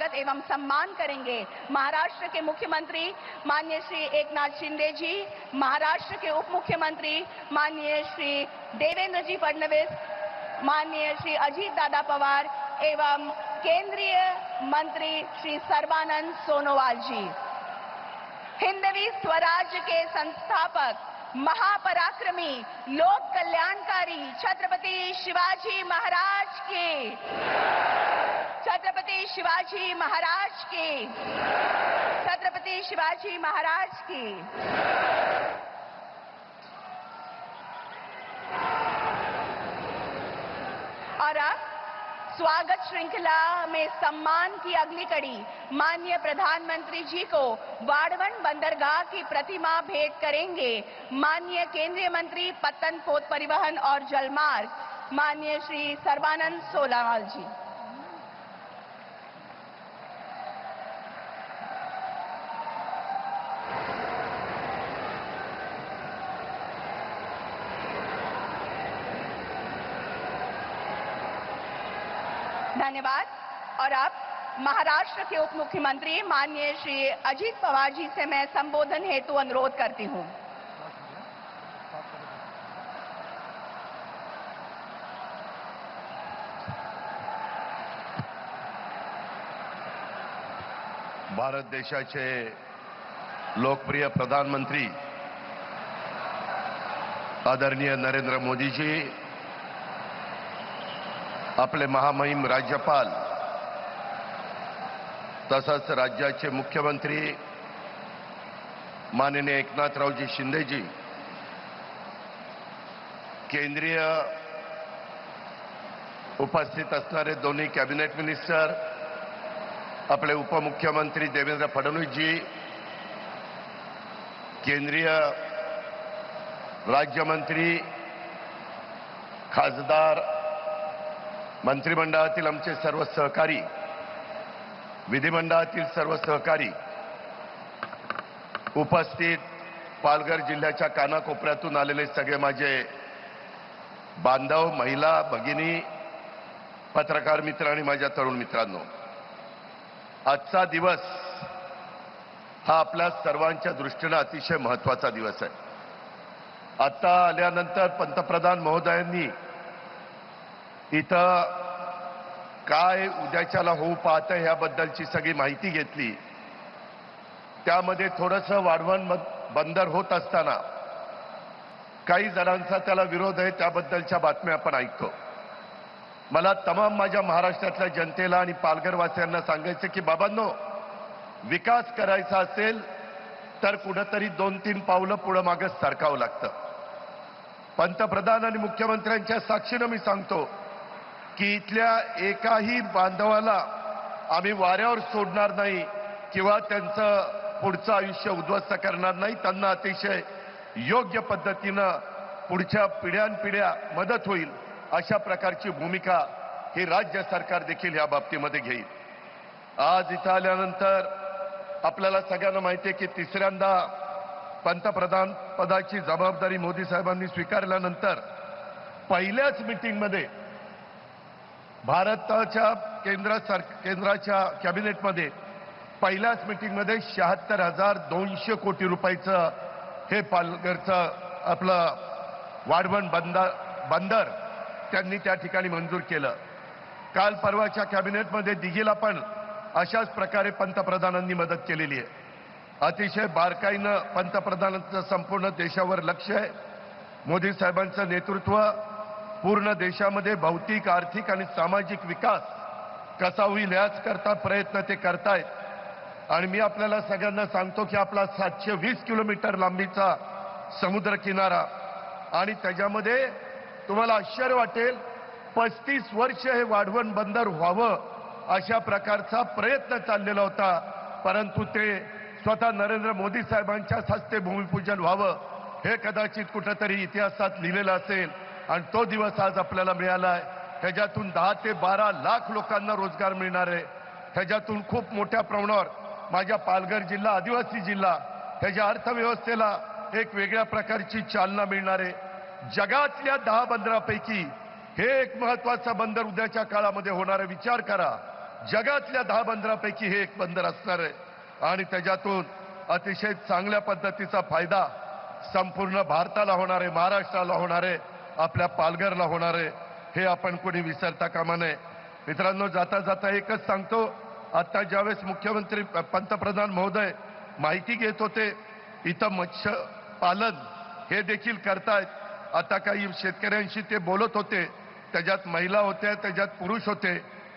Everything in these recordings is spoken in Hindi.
स्वागत एवं सम्मान करेंगे महाराष्ट्र के मुख्यमंत्री माननीय श्री एकनाथ शिंदे जी, महाराष्ट्र के उप मुख्यमंत्री माननीय श्री देवेंद्र जी फडणवीस, माननीय श्री अजीत दादा पवार एवं केंद्रीय मंत्री श्री सर्बानंद सोनोवाल जी। हिंदवी स्वराज के संस्थापक, महापराक्रमी, लोक कल्याणकारी छत्रपति शिवाजी महाराज की, छत्रपति शिवाजी महाराज की, छत्रपति शिवाजी महाराज की। और अब स्वागत श्रृंखला में सम्मान की अगली कड़ी माननीय प्रधानमंत्री जी को वाड़वन बंदरगाह की प्रतिमा भेंट करेंगे माननीय केंद्रीय मंत्री पत्तन पोत परिवहन और जलमार्ग माननीय श्री सर्बानंद सोनोवाल जी। धन्यवाद। और अब महाराष्ट्र के उप मुख्यमंत्री माननीय श्री अजीत पवार जी से मैं संबोधन हेतु अनुरोध करती हूं। भारत देशाचे लोकप्रिय प्रधानमंत्री आदरणीय नरेंद्र मोदी जी, आपले महामहिम राज्यपाल तसंच राज्याचे मुख्यमंत्री माननीय एकनाथरावजी शिंदेजी, केंद्रीय उपस्थित असणारे दोन्ही कॅबिनेट मिनिस्टर, आपले उपमुख्यमंत्री देवेंद्र फडणवीस जी, केंद्रीय राज्यमंत्री, खासदार, मंत्रिमंडळातील आमचे सर्व सहकारी, विधिमंडळातील सर्व सहकारी, उपस्थित पालघर जिल्ह्याच्या कानाकोपऱ्यातून आलेले सगळे माझे बांधव, महिला, भगिनी, पत्रकार मित्र आणि माझ्या तरुण मित्रांनो, आजचा दिवस हा आपल्या सर्वांच्या दृष्टीने अतिशय महत्त्वाचा दिवस आहे। आता आल्यानंतर पंतप्रधान महोदयांनी इथं काय उद्याच्याला होऊ पाहतं याबद्दलची सगळी माहिती घेतली। त्यामध्ये थोडंसं वाढवण बंदर होत असताना काही जणांचा त्याला विरोध आहे, त्याबद्दलच्या बातम्या आपण ऐकतो। मला तमाम माझ्या महाराष्ट्रातल्या जनतेला आणि पालघरवासियांना सांगायचं की बाबांनो, विकास करायचा असेल तर कुठेतरी 2-3 पावलं पुढे मागे सरकावं लागतं। पंतप्रधान आणि मुख्यमंत्र्यांच्या साक्षीने मी सांगतो की इथल्या एकाही बांधवाला आम्ही वाऱ्यावर सोडणार नाही किंवा त्यांचं पुढचं आयुष्य उद्ध्वस्त करणार नाही। त्यांना अतिशय योग्य पद्धतीनं पुढच्या पिढ्यानपिढ्या मदत होईल अशा प्रकारची भूमिका हे राज्य सरकार देखील या बाबतीमध्ये घेईल। आज इथं आल्यानंतर आपल्याला सगळ्यांना माहिती आहे की तिसऱ्यांदा पंतप्रधान पदाची जबाबदारी मोदी साहेबांनी स्वीकारल्यानंतर पहिल्याच मीटिंगमध्ये भारताच्या केंद्राच्या कॅबिनेटमध्ये पहिल्याच मीटिंगमध्ये 76,200 कोटी रुपयाचं हे पालघरचं आपलं वाढवण बंदर त्यांनी त्या ठिकाणी मंजूर केलं। काल परवाच्या कॅबिनेटमध्ये दिघीला पण अशाच प्रकारे पंतप्रधानांनी मदत केलेली आहे। अतिशय बारकाईनं पंतप्रधानांचं संपूर्ण देशावर लक्ष आहे। मोदी साहेबांचं नेतृत्व पूर्ण देशामध्ये भौतिक, आर्थिक आणि सामाजिक विकास कसा होईल याच करता प्रयत्न ते करतायत। आणि मी आपल्याला सगळ्यांना सांगतो की आपला 720 किलोमीटर लांबीचा समुद्र किनारा आणि त्याच्यामध्ये तुम्हाला आश्चर्य वाटेल 35 वर्ष हे वाढवण बंदर व्हावं अशा प्रकारचा प्रयत्न चाललेला होता, परंतु ते स्वतः नरेंद्र मोदी साहेबांच्या हस्ते भूमिपूजन व्हावं हे कदाचित कुठेतरी इतिहासात लिहिलेलं असेल आणि तो दिवस आज आपल्याला मिळाला आहे। त्याच्यातून 10 ते 12 लाख लोकांना रोजगार मिळणार आहे। त्याच्यातून खूप मोठ्या प्रमाणावर माझ्या पालघर जिल्हा आदिवासी जिल्हा त्याच्या अर्थव्यवस्थेला एक वेगळ्या प्रकारची चालना मिळणार आहे। जगातल्या 10 बंदरापैकी हे एक महत्त्वाचं बंदर उद्याच्या काळामध्ये होणार आहे। विचार करा, जगातल्या 10 बंदरापैकी हे एक बंदर असणार आहे आणि त्याच्यातून अतिशय चांगल्या पद्धतीचा फायदा संपूर्ण भारताला होणार आहे, महाराष्ट्राला होणार आहे, आपल्या पालघरला होणार आहे, हे आपण कोणी विसरता कामा नये. मित्रांनो, जाता जाता एकच सांगतो, आता ज्यावेळेस मुख्यमंत्री पंतप्रधान महोदय माहिती घेत होते, इथं मत्स्य पालन हे देखील करतायत. आता काही शेतकऱ्यांशी ते बोलत होते, त्याच्यात महिला होत्या, त्याच्यात पुरुष होते.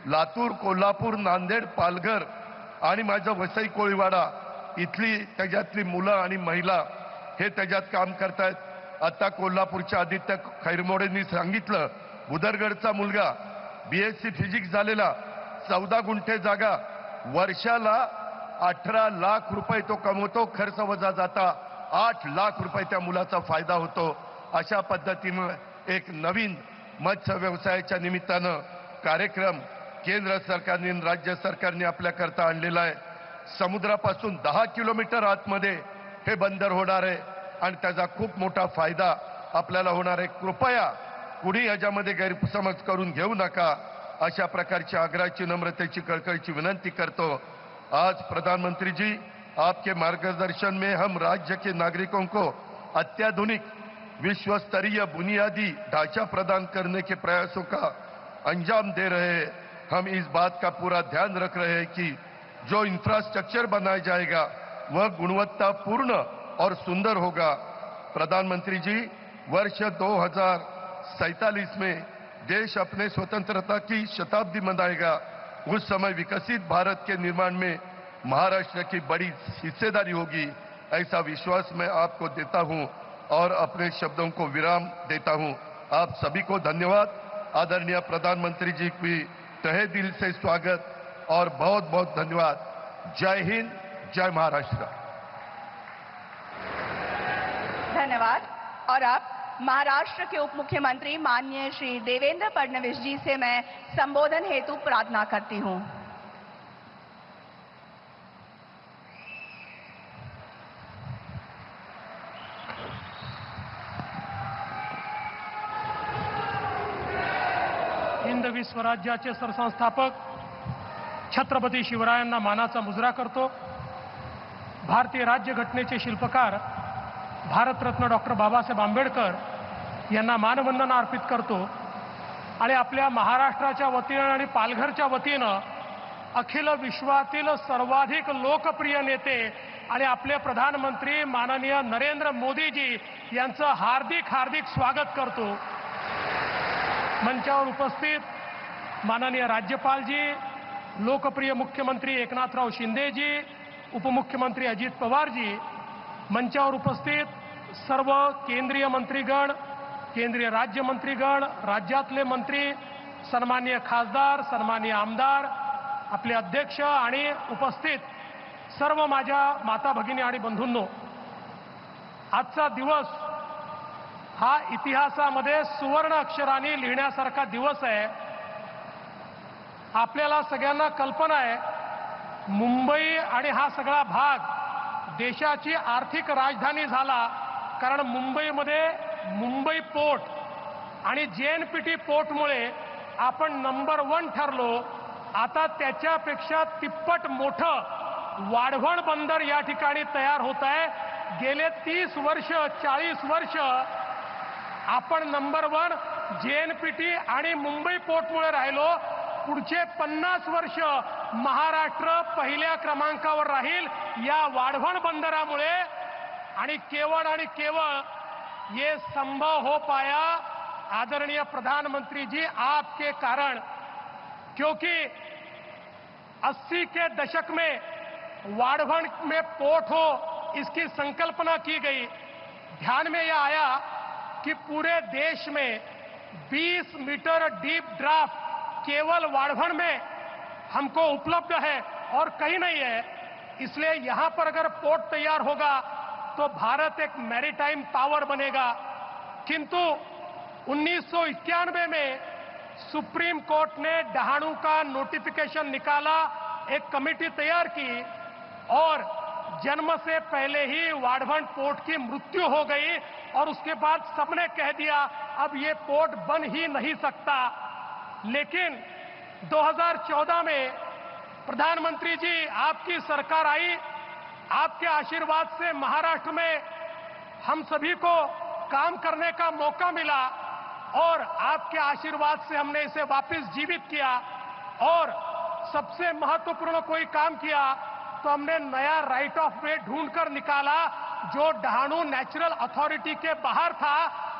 लातूर, कोल्हापूर, नांदेड, पालघर आणि माझं वसई कोळीवाडा इथली त्याच्यातली मुलं आणि महिला हे त्याच्यात काम करतायत. आता कोल्हापूरच्या आदित्य खैरमोडेंनी सांगितलं, बुदरगडचा मुलगा BSc फिजिक्स झालेला, 14 गुंठे जागा, वर्षाला 18 लाख रुपये तो कमवतो, खर्च वजा जाता 8 लाख रुपये त्या मुलाचा फायदा होतो. अशा पद्धतीनं एक नवीन मत्स्य व्यवसायाच्या निमित्तानं कार्यक्रम केंद्र सरकारने आणि राज्य सरकारने आपल्याकरता आणलेला आहे. समुद्रापासून 10 किलोमीटर आतमध्ये हे बंदर होणार आहे आणि त्याचा खूप मोठा फायदा आपल्याला होणार आहे. कृपया कुणी याच्यामध्ये गैरसमज करून घेऊ नका, अशा प्रकारची आग्रहाची, नम्रतेची, कळकळीची विनंती करतो. आज प्रधानमंत्री जी, आपके मार्गदर्शन में हम राज्य के नागरिकों को अत्याधुनिक विश्व स्तरीय बुनियादी ढांचा प्रदान करने के प्रयासों का अंजाम दे रहे हैं. हम इस बात का पूरा ध्यान रख रहे हैं कि जो इंफ्रास्ट्रक्चर बनाया जाएगा वह गुणवत्तापूर्ण और सुंदर होगा. प्रधानमंत्री जी, वर्ष 2047 में देश अपने स्वतंत्रता की शताब्दी मनाएगा. उस समय विकसित भारत के निर्माण में महाराष्ट्र की बड़ी हिस्सेदारी होगी. ऐसा विश्वास मैं आपको देता हूं और अपने शब्दों को विराम देता हूं. आप सभी को धन्यवाद. आदरणीय प्रधानमंत्री जी की तहे दिल से स्वागत और बहुत बहुत धन्यवाद. जय हिंद, जय महाराष्ट्र. धन्यवाद. और अब महाराष्ट्र के उप मुख्यमंत्री माननीय श्री देवेंद्र फडणवीस जी से मैं संबोधन हेतु प्रार्थना करती हूं. हिंदवी स्वराज्याचे सरसंस्थापक छत्रपती शिवरायांना मानाचा मुजरा करतो. भारतीय राज्यघटनेचे शिल्पकार भारतरत्न डॉक्टर बाबासाहेब आंबेडकर यांना मानवंदना अर्पित करतो आणि आपल्या महाराष्ट्राच्या वतीनं आणि पालघरच्या वतीनं अखिल विश्वातील सर्वाधिक लोकप्रिय नेते आणि आपले प्रधानमंत्री माननीय नरेंद्र मोदीजी यांचं हार्दिक हार्दिक स्वागत करतो. मंचावर उपस्थित माननीय राज्यपालजी, लोकप्रिय मुख्यमंत्री एकनाथराव शिंदेजी, उपमुख्यमंत्री अजित पवारजी, मंचावर उपस्थित सर्व केंद्रीय मंत्रीगण, केंद्रीय राज्यमंत्रीगण, राज्यातले मंत्री, सन्माननीय खासदार, सन्माननीय आमदार, आपले अध्यक्ष आणि उपस्थित सर्व माझ्या माता भगिनी आणि बंधूंनो, आजचा दिवस हा इतिहासामध्ये सुवर्ण अक्षरांनी लिहिण्यासारखा दिवस आहे. आपल्याला सगळ्यांना कल्पना आहे, मुंबई आणि हा सगळा भाग देशाची आर्थिक राजधानी झाला, कारण मुंबईमध्ये मुंबई पोर्ट आणि JNPT पोर्टमुळे आपण नंबर 1 ठरलो. आता त्याच्यापेक्षा तिप्पट मोठं वाढवण बंदर या ठिकाणी तयार होत आहे. गेले 30 वर्ष 40 वर्ष आपण नंबर 1 JNPT आणि मुंबई पोर्टमुळे राहिलो. पुढचे 50 वर्ष महाराष्ट्र पहिल्या क्रमांकावर राहील या वाढवण बंदरामुळे. आणि केवळ ये संभव हो पाया आदरणीय प्रधानमंत्री जी आपके कारण, क्योंकि 80 के दशक में वाढवण में पोर्ट हो इसकी संकल्पना की गई. ध्यान में यह आया कि पूरे देश में 20 मीटर डीप ड्राफ्ट केवल वाढवण में हमको उपलब्ध है और कहीं नहीं है. इसलिए यहां पर अगर पोर्ट तैयार होगा तो भारत एक मैरीटाइम पावर बनेगा. किंतु 1991 में सुप्रीम कोर्ट ने डहाणू का नोटिफिकेशन निकाला, एक कमेटी तैयार की और जन्म से पहले ही वाढवण पोर्ट की मृत्यु हो गई और उसके बाद सबने कह दिया अब ये पोर्ट बन ही नहीं सकता. लेकिन 2014 में प्रधानमंत्री जी, आपकी सरकार आई, आपके आशीर्वाद से महाराष्ट्र में हम सभी को काम करने का मौका मिला और आपके आशीर्वाद से हमने इसे वापस जीवित किया। और सबसे महत्वपूर्ण कोई काम किया तो हमने नया राइट ऑफ वे ढूंढकर निकाला जो डहाणू नेचुरल अथॉरिटी के बाहर था,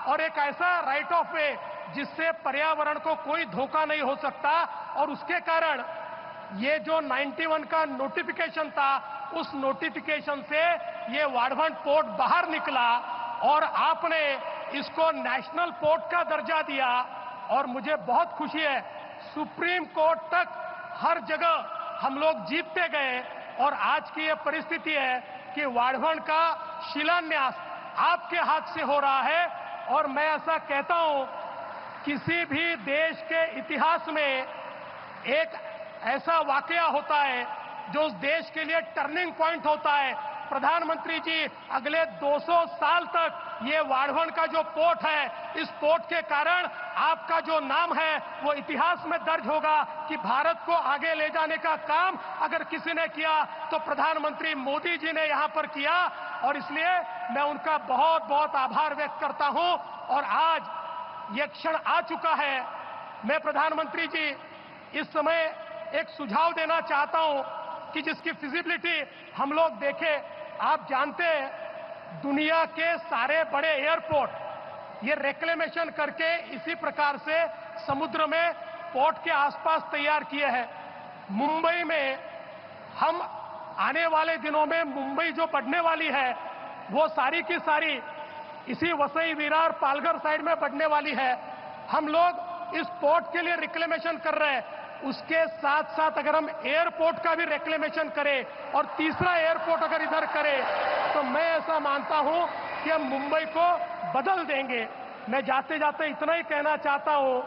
और एक ऐसा राइट ऑफ वे जिससे पर्यावरण को कोई धोखा नहीं हो सकता। और उसके कारण ये जो 91 का नोटिफिकेशन था, उस नोटिफिकेशन से ये वाढवंड पोर्ट बाहर निकला और आपने इसको नेशनल पोर्ट का दर्जा दिया। और मुझे बहुत खुशी है, सुप्रीम कोर्ट तक हर जगह हम लोग जीतते गए और आज की ये परिस्थिति है कि वाढवंड का शिलान्यास आपके हाथ से हो रहा है। और मैं ऐसा कहता हूं, किसी भी देश के इतिहास में एक ऐसा वाकया होता है जो उस देश के लिए टर्निंग पॉइंट होता है। प्रधानमंत्री जी, अगले 200 साल तक ये वाढवंड का जो पोर्ट है, इस पोर्ट के कारण आपका जो नाम है वो इतिहास में दर्ज होगा कि भारत को आगे ले जाने का काम अगर किसी ने किया तो प्रधानमंत्री मोदी जी ने यहां पर किया। और इसलिए मैं उनका बहुत बहुत आभार व्यक्त करता हूं। और आज ये क्षण आ चुका है। मैं प्रधानमंत्री जी इस समय एक सुझाव देना चाहता हूं कि जिसकी फिजिबिलिटी हम लोग देखें। आप जानते हैं, दुनिया के सारे बड़े एयरपोर्ट ये रेक्लेमेशन करके इसी प्रकार से समुद्र में पोर्ट के आसपास तैयार किए हैं। मुंबई में हम आने वाले दिनों में मुंबई जो बढ़ने वाली है वो सारी की सारी इसी वसई विरार पालघर साइड में बढ़ने वाली है। हम लोग इस पोर्ट के लिए रिक्लेमेशन कर रहे हैं। उसके साथ साथ अगर हम एयरपोर्ट का भी रिक्लेमेशन करें और तीसरा एयरपोर्ट अगर इधर करें तो मैं ऐसा मानता हूं कि हम मुंबई को बदल देंगे। मैं जाते जाते इतना ही कहना चाहता हूं,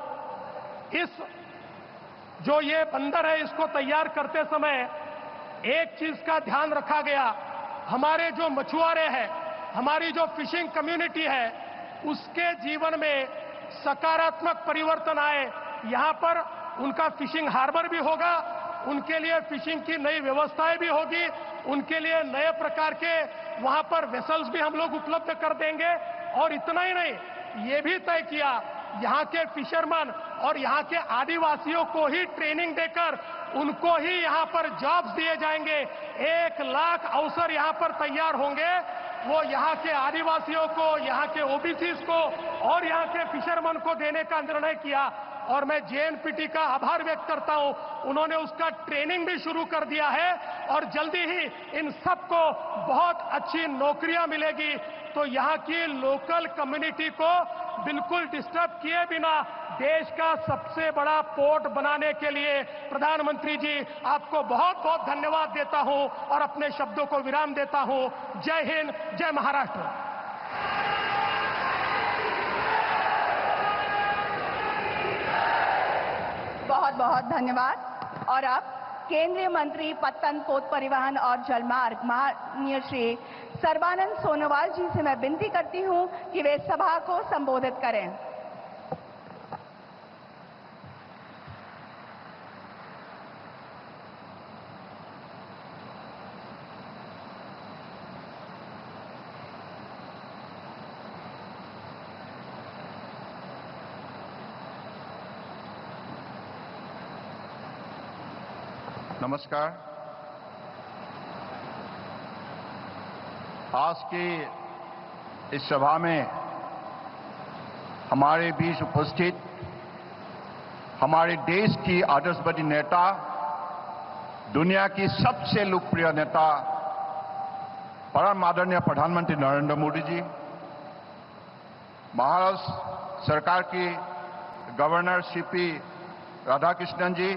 इस जो ये बंदर है इसको तैयार करते समय एक चीज का ध्यान रखा गया। हमारे जो मछुआरे हैं, हमारी जो फिशिंग कम्युनिटी है, उसके जीवन में सकारात्मक परिवर्तन आए। यहां पर उनका फिशिंग हार्बर भी होगा, उनके लिए फिशिंग की नई व्यवस्थाएं भी होगी, उनके लिए नए प्रकार के वहां पर वेसल्स भी हम लोग उपलब्ध कर देंगे। और इतना ही नहीं, ये भी तय किया यहाँ के फिशरमैन और यहाँ के आदिवासियों को ही ट्रेनिंग देकर उनको ही यहाँ पर जॉब्स दिए जाएंगे। 1 लाख अवसर यहाँ पर तैयार होंगे। वो यहाँ के आदिवासियों को, यहाँ के ओबीसीज को और यहाँ के फिशरमैन को देने का निर्णय किया। और मैं जेएनपीटी का आभार व्यक्त करता हूं, उन्होंने उसका ट्रेनिंग भी शुरू कर दिया है और जल्दी ही इन सबको बहुत अच्छी नौकरियां मिलेगी। तो यहाँ की लोकल कम्युनिटी को बिल्कुल डिस्टर्ब किए बिना देश का सबसे बड़ा पोर्ट बनाने के लिए प्रधानमंत्री जी आपको बहुत बहुत धन्यवाद देता हूं और अपने शब्दों को विराम देता हूं। जय हिंद, जय महाराष्ट्र। बहुत बहुत धन्यवाद। और अब केंद्रीय मंत्री पत्तन, पोत परिवहन और जलमार्ग माननीय श्री सर्बानंद सोनोवाल जी से मैं विनती करती हूं कि वे सभा को संबोधित करें। नमस्कार। आज की इस सभा में हमारे बीच उपस्थित हमारे देश की आदर्शवादी नेता, दुनिया की सबसे लोकप्रिय नेता परम आदरणीय प्रधानमंत्री नरेंद्र मोदी जी, महाराष्ट्र सरकार की गवर्नर सीपी राधाकृष्णन जी,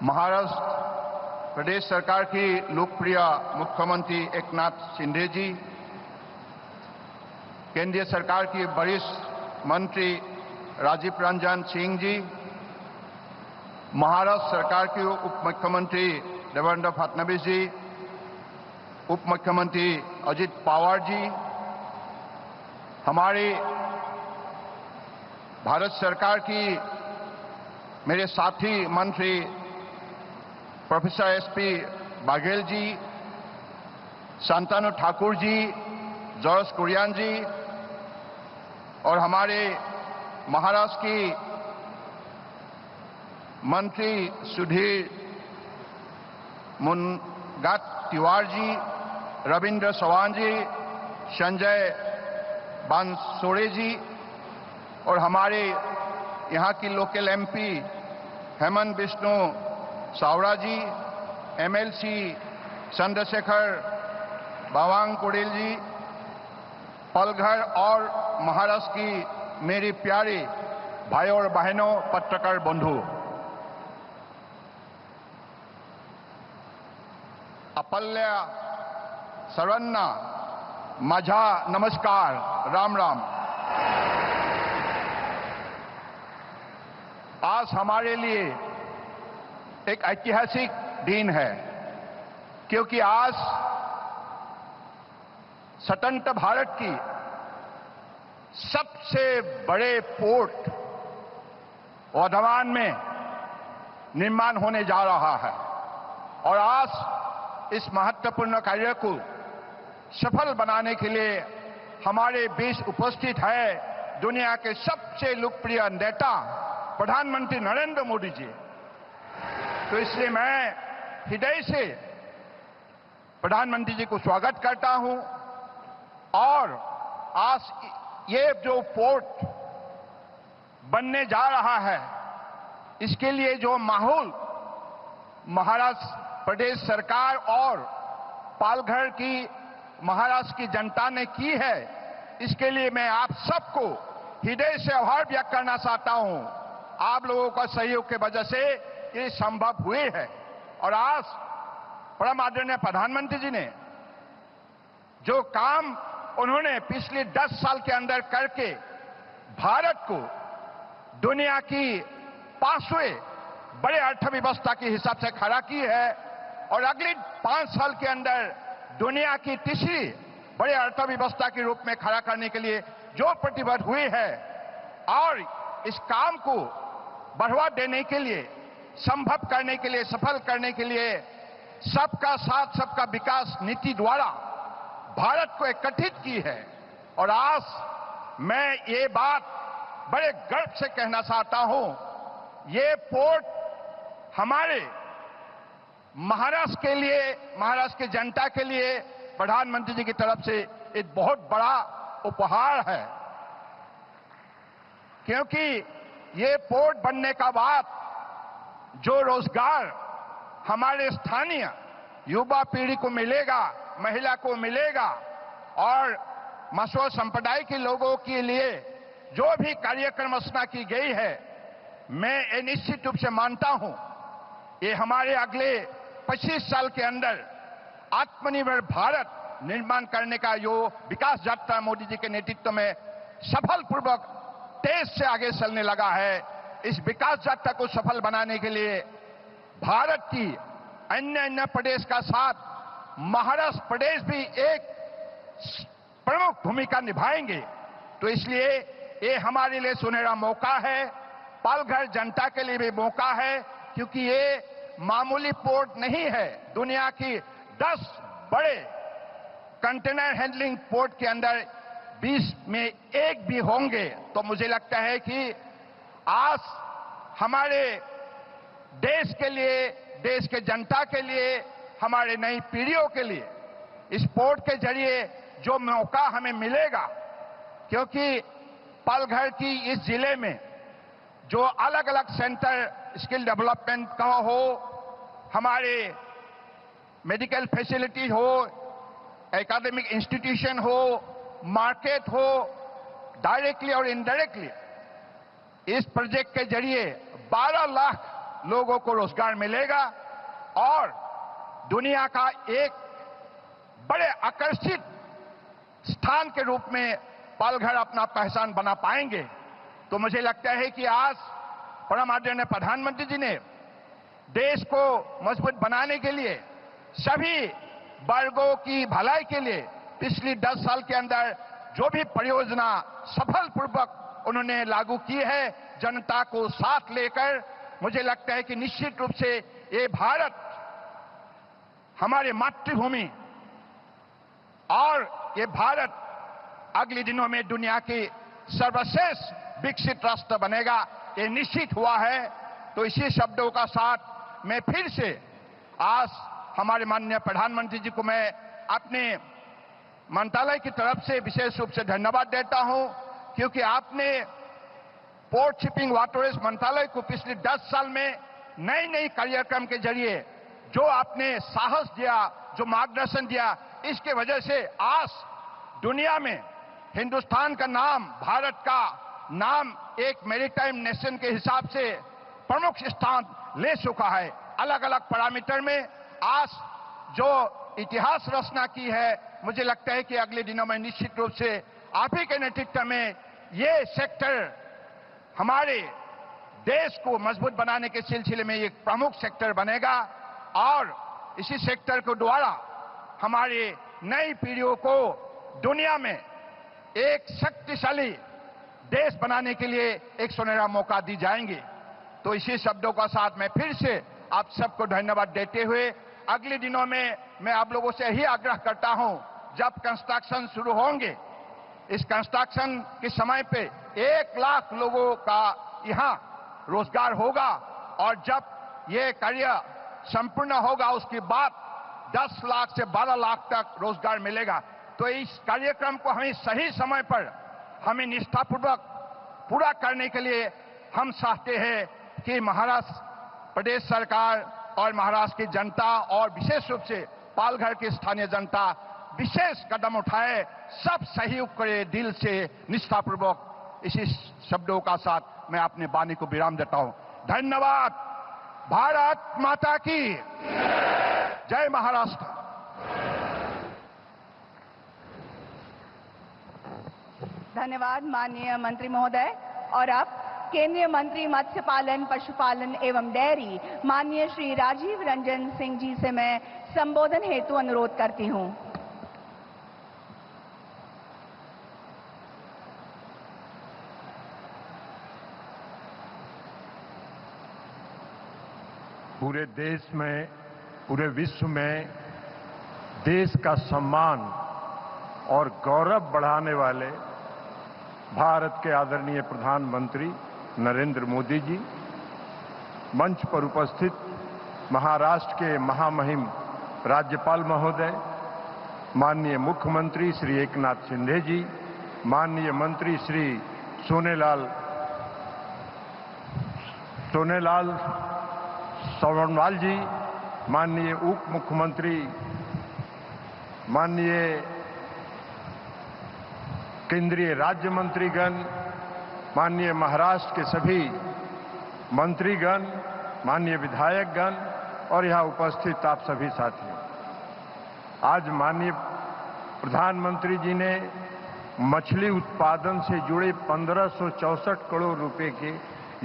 महाराष्ट्र प्रदेश सरकार की लोकप्रिय मुख्यमंत्री एकनाथ शिंदे जी, केंद्रीय सरकार की वरिष्ठ मंत्री राजीव रंजन सिंह जी, महाराष्ट्र सरकार के उप मुख्यमंत्री देवेंद्र फडणवीस जी, उप मुख्यमंत्री अजित पवार जी, हमारी भारत सरकार की मेरे साथी मंत्री प्रोफेसर एसपी बाघेल जी, शांतनु ठाकुर जी, जॉर्ज कुरियान जी और हमारे महाराष्ट्र की मंत्री सुधीर मुनगंटीवार जी, रविंद्र चौहान जी, संजय बानसोड़े जी और हमारे यहाँ की लोकल एमपी हेमंत बिष्णु सावड़ा जी, एमएलसी चंद्रशेखर बावनकुळे जी, पलघर और महाराष्ट्र की मेरी प्यारी भाइयों और बहनों, पत्रकार बंधु, अपल्या सर्वांना माझा नमस्कार, राम राम। आज हमारे लिए एक ऐतिहासिक दिन है, क्योंकि आज स्वतंत्र भारत की सबसे बड़े पोर्ट वर्धमान में निर्माण होने जा रहा है और आज इस महत्वपूर्ण कार्य को सफल बनाने के लिए हमारे बीच उपस्थित है दुनिया के सबसे लोकप्रिय नेता प्रधानमंत्री नरेंद्र मोदी जी। तो इसलिए मैं हृदय से प्रधानमंत्री जी को स्वागत करता हूं और आज ये जो पोर्ट बनने जा रहा है, इसके लिए जो माहौल महाराष्ट्र प्रदेश सरकार और पालघर की महाराष्ट्र की जनता ने की है, इसके लिए मैं आप सबको हृदय से आभार व्यक्त करना चाहता हूं। आप लोगों का सहयोग के वजह से ये संभव हुए है और आज परम आदरणीय प्रधानमंत्री जी ने जो काम उन्होंने पिछले 10 साल के अंदर करके भारत को दुनिया की 5वें बड़े अर्थव्यवस्था के हिसाब से खड़ा की है और अगले 5 साल के अंदर दुनिया की तीसरी बड़े अर्थव्यवस्था के रूप में खड़ा करने के लिए जो प्रतिबद्ध हुए हैं और इस काम को बढ़ावा देने के लिए, संभव करने के लिए, सफल करने के लिए सबका साथ सबका विकास नीति द्वारा भारत को एकत्रित की है। और आज मैं ये बात बड़े गर्व से कहना चाहता हूं, ये पोर्ट हमारे महाराष्ट्र के लिए, महाराष्ट्र की जनता के लिए प्रधानमंत्री जी की तरफ से एक बहुत बड़ा उपहार है, क्योंकि ये पोर्ट बनने का बाद जो रोजगार हमारे स्थानीय युवा पीढ़ी को मिलेगा, महिला को मिलेगा और मसो संप्रदाय के लोगों के लिए जो भी कार्यक्रम रचना की गई है, मैं ये निश्चित रूप से मानता हूं ये हमारे अगले 25 साल के अंदर आत्मनिर्भर भारत निर्माण करने का जो विकास यात्रा मोदी जी के नेतृत्व में सफलपूर्वक तेज से आगे चलने लगा है, इस विकास यात्रा को सफल बनाने के लिए भारत की अन्य प्रदेश का साथ महाराष्ट्र प्रदेश भी एक प्रमुख भूमिका निभाएंगे। तो इसलिए ये हमारे लिए सुनहरा मौका है, पालघर जनता के लिए भी मौका है, क्योंकि ये मामूली पोर्ट नहीं है। दुनिया की 10 बड़े कंटेनर हैंडलिंग पोर्ट के अंदर 20 में एक भी होंगे। तो मुझे लगता है कि आज हमारे देश के लिए, देश के जनता के लिए, हमारे नई पीढ़ियों के लिए इस पोर्ट के जरिए जो मौका हमें मिलेगा, क्योंकि पालघर की इस जिले में जो अलग अलग सेंटर स्किल डेवलपमेंट का हो, हमारे मेडिकल फैसिलिटी हो, एकेडमिक इंस्टीट्यूशन हो, मार्केट हो, डायरेक्टली और इनडायरेक्टली इस प्रोजेक्ट के जरिए 12 लाख लोगों को रोजगार मिलेगा और दुनिया का एक बड़े आकर्षित स्थान के रूप में पालघर अपना पहचान बना पाएंगे। तो मुझे लगता है कि आज परम आदरणीय प्रधानमंत्री जी ने देश को मजबूत बनाने के लिए, सभी वर्गों की भलाई के लिए पिछली 10 साल के अंदर जो भी परियोजना सफलपूर्वक उन्होंने लागू की है, जनता को साथ लेकर, मुझे लगता है कि निश्चित रूप से ये भारत हमारी मातृभूमि और ये भारत अगले दिनों में दुनिया की सर्वश्रेष्ठ विकसित राष्ट्र बनेगा, ये निश्चित हुआ है। तो इसी शब्दों का साथ मैं फिर से आज हमारे माननीय प्रधानमंत्री जी को मैं अपने मंत्रालय की तरफ से विशेष रूप से धन्यवाद देता हूं, क्योंकि आपने पोर्ट शिपिंग वाटरवेज मंत्रालय को पिछले 10 साल में नई नई कार्यक्रम के जरिए जो आपने साहस दिया, जो मार्गदर्शन दिया, इसके वजह से आज दुनिया में हिंदुस्तान का नाम, भारत का नाम एक मैरीटाइम नेशन के हिसाब से प्रमुख स्थान ले चुका है। अलग अलग पैरामीटर में आज जो इतिहास रचना की है, मुझे लगता है कि अगले दिनों में निश्चित रूप से आप ही के नेतृत्व में ये सेक्टर हमारे देश को मजबूत बनाने के सिलसिले में एक प्रमुख सेक्टर बनेगा और इसी सेक्टर को द्वारा हमारे नई पीढ़ियों को दुनिया में एक शक्तिशाली देश बनाने के लिए एक सुनहरा मौका दी जाएंगे। तो इसी शब्दों का साथ मैं फिर से आप सबको धन्यवाद देते हुए अगले दिनों में मैं आप लोगों से यही आग्रह करता हूं, जब कंस्ट्रक्शन शुरू होंगे, इस कंस्ट्रक्शन के समय पे 1 लाख लोगों का यहां रोजगार होगा और जब ये कार्य संपूर्ण होगा उसके बाद 10 लाख से 12 लाख तक रोजगार मिलेगा। तो इस कार्यक्रम को हमें सही समय पर हमें निष्ठापूर्वक पूरा करने के लिए हम चाहते हैं कि महाराष्ट्र प्रदेश सरकार और महाराष्ट्र की जनता और विशेष रूप से पालघर की स्थानीय जनता विशेष कदम उठाए, सब सहयोग करे दिल से निष्ठापूर्वक। इसी शब्दों का साथ मैं अपनी वाणी को विराम देता हूं। धन्यवाद। भारत माता की जय। महाराष्ट्र। धन्यवाद माननीय मंत्री महोदय। और अब केंद्रीय मंत्री मत्स्य पालन, पशुपालन एवं डेयरी माननीय श्री राजीव रंजन सिंह जी से मैं संबोधन हेतु अनुरोध करती हूं। पूरे देश में, पूरे विश्व में देश का सम्मान और गौरव बढ़ाने वाले भारत के आदरणीय प्रधानमंत्री नरेंद्र मोदी जी, मंच पर उपस्थित महाराष्ट्र के महामहिम राज्यपाल महोदय, माननीय मुख्यमंत्री श्री एकनाथ शिंदे जी, माननीय मंत्री श्री सोनेलाल सोनोवाल जी, माननीय उप मुख्यमंत्री, माननीय केंद्रीय राज्य मंत्रीगण, माननीय महाराष्ट्र के सभी मंत्रीगण, माननीय विधायकगण और यहां उपस्थित आप सभी साथियों, आज माननीय प्रधानमंत्री जी ने मछली उत्पादन से जुड़े 1564 करोड़ रुपए की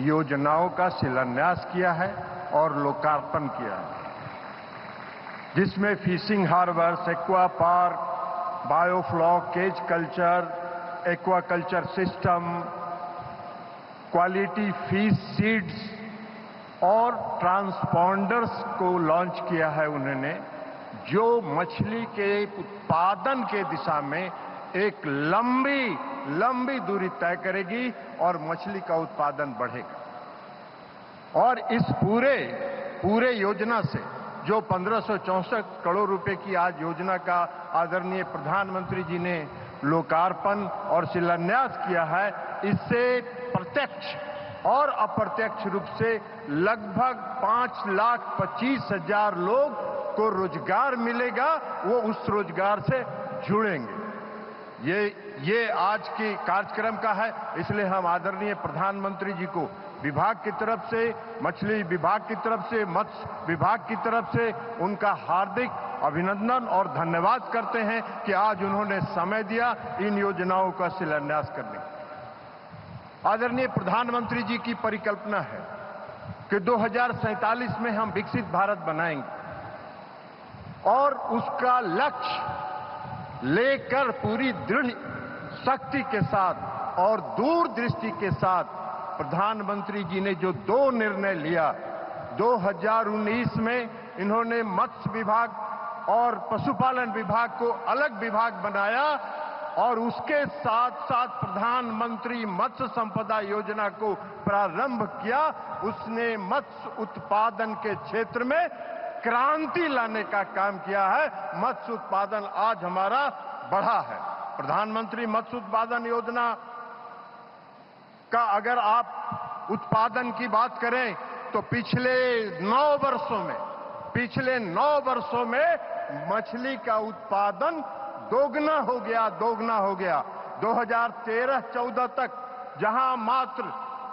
योजनाओं का शिलान्यास किया है और लोकार्पण किया है, जिसमें fishing harbours, aqua park, biofloc, cage culture, aquaculture system, quality fish seeds और ट्रांसपॉन्डर्स को लॉन्च किया है उन्होंने, जो मछली के उत्पादन के दिशा में एक लंबी दूरी तय करेगी और मछली का उत्पादन बढ़ेगा। और इस पूरे योजना से जो 1564 करोड़ रुपए की आज योजना का आदरणीय प्रधानमंत्री जी ने लोकार्पण और शिलान्यास किया है, इससे प्रत्यक्ष और अप्रत्यक्ष रूप से लगभग 5,25,000 लोग को रोजगार मिलेगा, वो उस रोजगार से जुड़ेंगे। ये आज की कार्यक्रम का है, इसलिए हम आदरणीय प्रधानमंत्री जी को विभाग की तरफ से, मछली विभाग की तरफ से, मत्स्य विभाग की तरफ से उनका हार्दिक अभिनंदन और धन्यवाद करते हैं कि आज उन्होंने समय दिया इन योजनाओं का शिलान्यास करने। आदरणीय प्रधानमंत्री जी की परिकल्पना है कि 2047 में हम विकसित भारत बनाएंगे और उसका लक्ष्य लेकर पूरी दृढ़ शक्ति के साथ और दूरदृष्टि के साथ प्रधानमंत्री जी ने जो 2 निर्णय लिया, 2019 में इन्होंने मत्स्य विभाग और पशुपालन विभाग को अलग विभाग बनाया और उसके साथ साथ प्रधानमंत्री मत्स्य संपदा योजना को प्रारंभ किया। उसने मत्स्य उत्पादन के क्षेत्र में क्रांति लाने का काम किया है। मत्स्य उत्पादन आज हमारा बढ़ा है। प्रधानमंत्री मत्स्य उत्पादन योजना का अगर आप उत्पादन की बात करें तो पिछले 9 वर्षों में मछली का उत्पादन दोगुना हो गया। 2013-14 तक जहां मात्र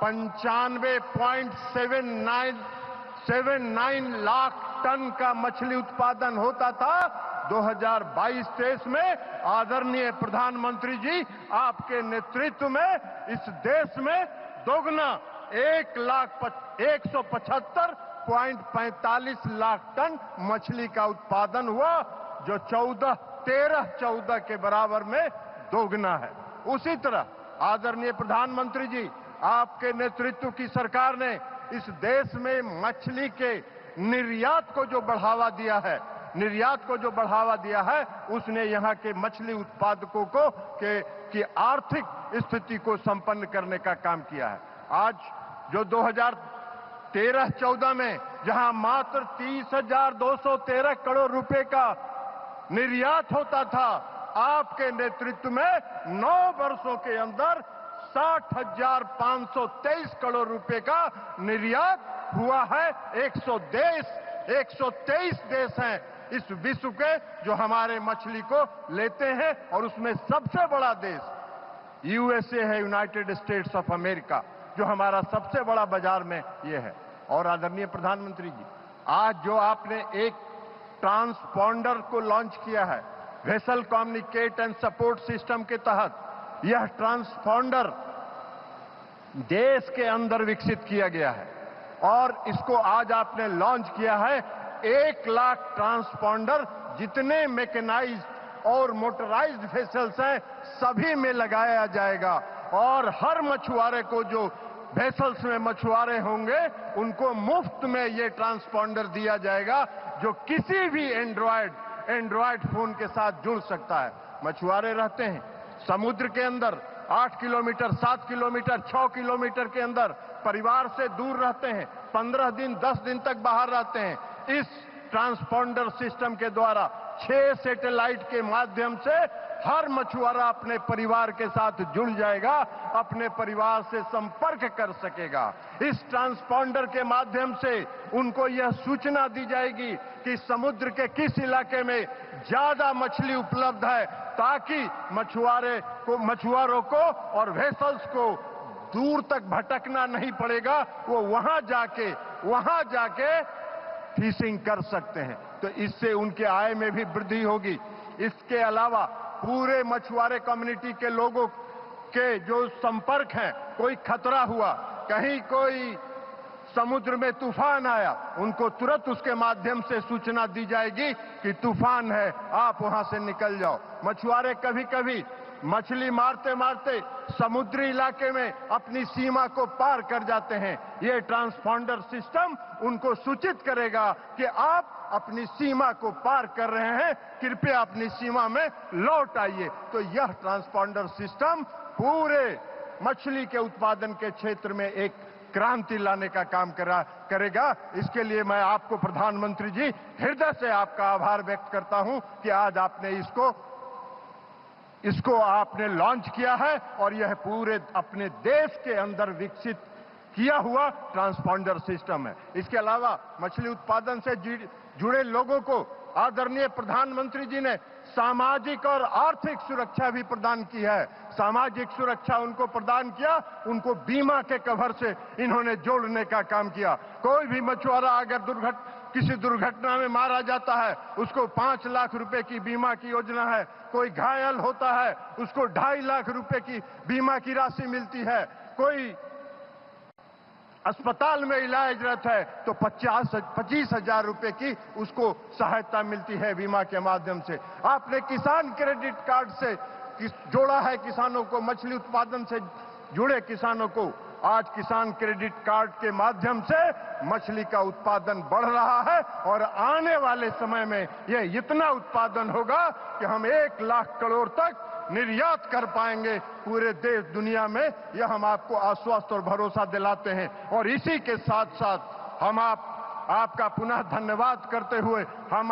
95.79 लाख टन का मछली उत्पादन होता था, 2022-23 में आदरणीय प्रधानमंत्री जी आपके नेतृत्व में इस देश में दोगुना 1,175.45 लाख टन मछली का उत्पादन हुआ, जो 13-14 के बराबर में दोगुना है। उसी तरह आदरणीय प्रधानमंत्री जी आपके नेतृत्व की सरकार ने इस देश में मछली के निर्यात को जो बढ़ावा दिया है, उसने यहाँ के मछली उत्पादकों को की आर्थिक स्थिति को संपन्न करने का काम किया है। आज जो 2013-14 में जहां मात्र 30,213 करोड़ रुपए का निर्यात होता था, आपके नेतृत्व में 9 वर्षों के अंदर 60,523 करोड़ रुपए का निर्यात हुआ है। 123 देश हैं इस विश्व के जो हमारे मछली को लेते हैं, और उसमें सबसे बड़ा देश यूएसए है, यूनाइटेड स्टेट्स ऑफ अमेरिका, जो हमारा सबसे बड़ा बाजार में ये है। और आदरणीय प्रधानमंत्री जी, आज जो आपने एक ट्रांसपॉन्डर को लॉन्च किया है, vessel communicate and support system के तहत, यह ट्रांसपॉन्डर देश के अंदर विकसित किया गया है और इसको आज आपने लॉन्च किया है। 1 लाख ट्रांसपॉन्डर जितने मैकेनाइज्ड और मोटराइज्ड वेसल्स हैं सभी में लगाया जाएगा, और हर मछुआरे को जो वेसल्स में मछुआरे होंगे उनको मुफ्त में ये ट्रांसपॉन्डर दिया जाएगा, जो किसी भी एंड्रॉयड फोन के साथ जुड़ सकता है। मछुआरे रहते हैं समुद्र के अंदर 8 किलोमीटर, 7 किलोमीटर, 6 किलोमीटर के अंदर, परिवार से दूर रहते हैं, 15 दिन 10 दिन तक बाहर रहते हैं। इस ट्रांसपॉन्डर सिस्टम के द्वारा 6 सैटेलाइट के माध्यम से हर मछुआरा अपने परिवार के साथ जुड़ जाएगा, अपने परिवार से संपर्क कर सकेगा। इस ट्रांसपॉन्डर के माध्यम से उनको यह सूचना दी जाएगी कि समुद्र के किस इलाके में ज्यादा मछली उपलब्ध है, ताकि मछुआरों को और वेसल्स को दूर तक भटकना नहीं पड़ेगा, वो वहां जाके फिशिंग कर सकते हैं। तो इससे उनके आय में भी वृद्धि होगी। इसके अलावा पूरे मछुआरे कम्युनिटी के लोगों के जो संपर्क हैं, कोई खतरा हुआ, कहीं कोई समुद्र में तूफान आया, उनको तुरंत उसके माध्यम से सूचना दी जाएगी कि तूफान है, आप वहां से निकल जाओ। मछुआरे कभी कभी मछली मारते मारते समुद्री इलाके में अपनी सीमा को पार कर जाते हैं। ये ट्रांसपॉन्डर सिस्टम उनको सूचित करेगा कि आप अपनी सीमा को पार कर रहे हैं, कृपया अपनी सीमा में लौट आइए। तो यह ट्रांसपॉन्डर सिस्टम पूरे मछली के उत्पादन के क्षेत्र में एक क्रांति लाने का काम करेगा। इसके लिए मैं आपको प्रधानमंत्री जी हृदय से आपका आभार व्यक्त करता हूं कि आज आपने इसको आपने लॉन्च किया है, और यह पूरे अपने देश के अंदर विकसित किया हुआ ट्रांसपॉन्डर सिस्टम है। इसके अलावा मछली उत्पादन से जुड़े लोगों को आदरणीय प्रधानमंत्री जी ने सामाजिक और आर्थिक सुरक्षा भी प्रदान की है। सामाजिक सुरक्षा उनको प्रदान किया, उनको बीमा के कवर से इन्होंने जोड़ने का काम किया। कोई भी मछुआरा अगर किसी दुर्घटना में मारा जाता है, उसको 5 लाख रुपए की बीमा की योजना है। कोई घायल होता है, उसको 2.5 लाख रुपए की बीमा की राशि मिलती है। कोई अस्पताल में इलाजरत है तो 25,000 रुपए की उसको सहायता मिलती है बीमा के माध्यम से। आपने किसान क्रेडिट कार्ड से जोड़ा है किसानों को, मछली उत्पादन से जुड़े किसानों को आज किसान क्रेडिट कार्ड के माध्यम से मछली का उत्पादन बढ़ रहा है और आने वाले समय में यह इतना उत्पादन होगा कि हम 1 लाख करोड़ तक निर्यात कर पाएंगे पूरे देश दुनिया में। यह हम आपको आश्वस्त और भरोसा दिलाते हैं। और इसी के साथ साथ हम आपका पुनः धन्यवाद करते हुए हम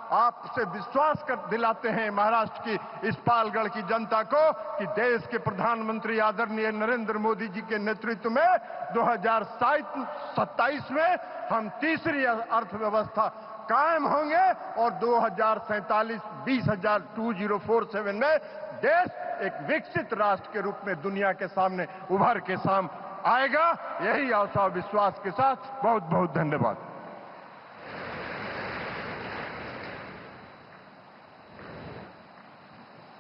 आपसे विश्वास दिलाते हैं महाराष्ट्र की इस पालगढ़ की जनता को कि देश के प्रधानमंत्री आदरणीय नरेंद्र मोदी जी के नेतृत्व में 2027 में हम तीसरी अर्थव्यवस्था कायम होंगे और 2047 2047 में देश एक विकसित राष्ट्र के रूप में दुनिया के सामने उभर के सामने आएगा। यही आशा और विश्वास के साथ बहुत बहुत धन्यवाद।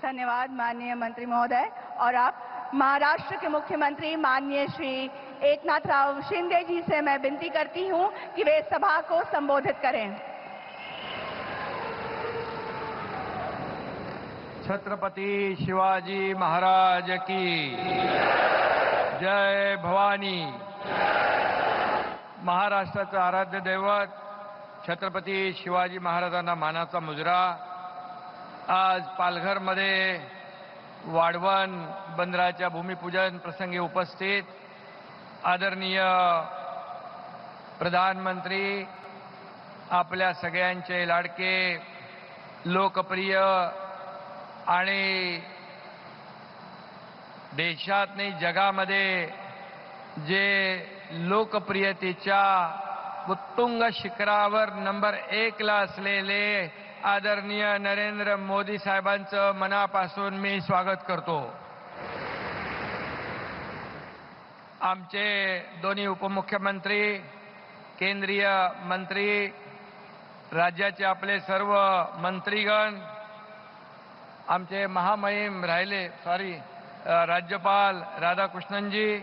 धन्यवाद माननीय मंत्री महोदय। और अब महाराष्ट्र के मुख्यमंत्री माननीय श्री एकनाथराव शिंदे जी से मैं विनती करती हूं कि वे सभा को संबोधित करें। छत्रपति शिवाजी महाराज की जय भवानी। महाराष्ट्राचं आराध्य दैवत छत्रपती शिवाजी महाराजांना मानाचा मुजरा आज पालघरमध्ये वाढवण बंदराच्या भूमिपूजन प्रसंगी उपस्थित आदरणीय प्रधानमंत्री, आपल्या सगळ्यांचे लाडके, लोकप्रिय आणि देशात नाही जगामध्ये जे लोकप्रियतेच्या उत्तुंग शिखरावर नंबर 1 ला असलेले आदरणीय नरेंद्र मोदी साहेबांचं मनापासून मी स्वागत करतो। आमचे दोन्ही उपमुख्यमंत्री, केंद्रीय मंत्री, राज्याचे आपले सर्व मंत्रीगण, आमचे महामहिम राहिले राज्यपाल राधाकृष्णनजी,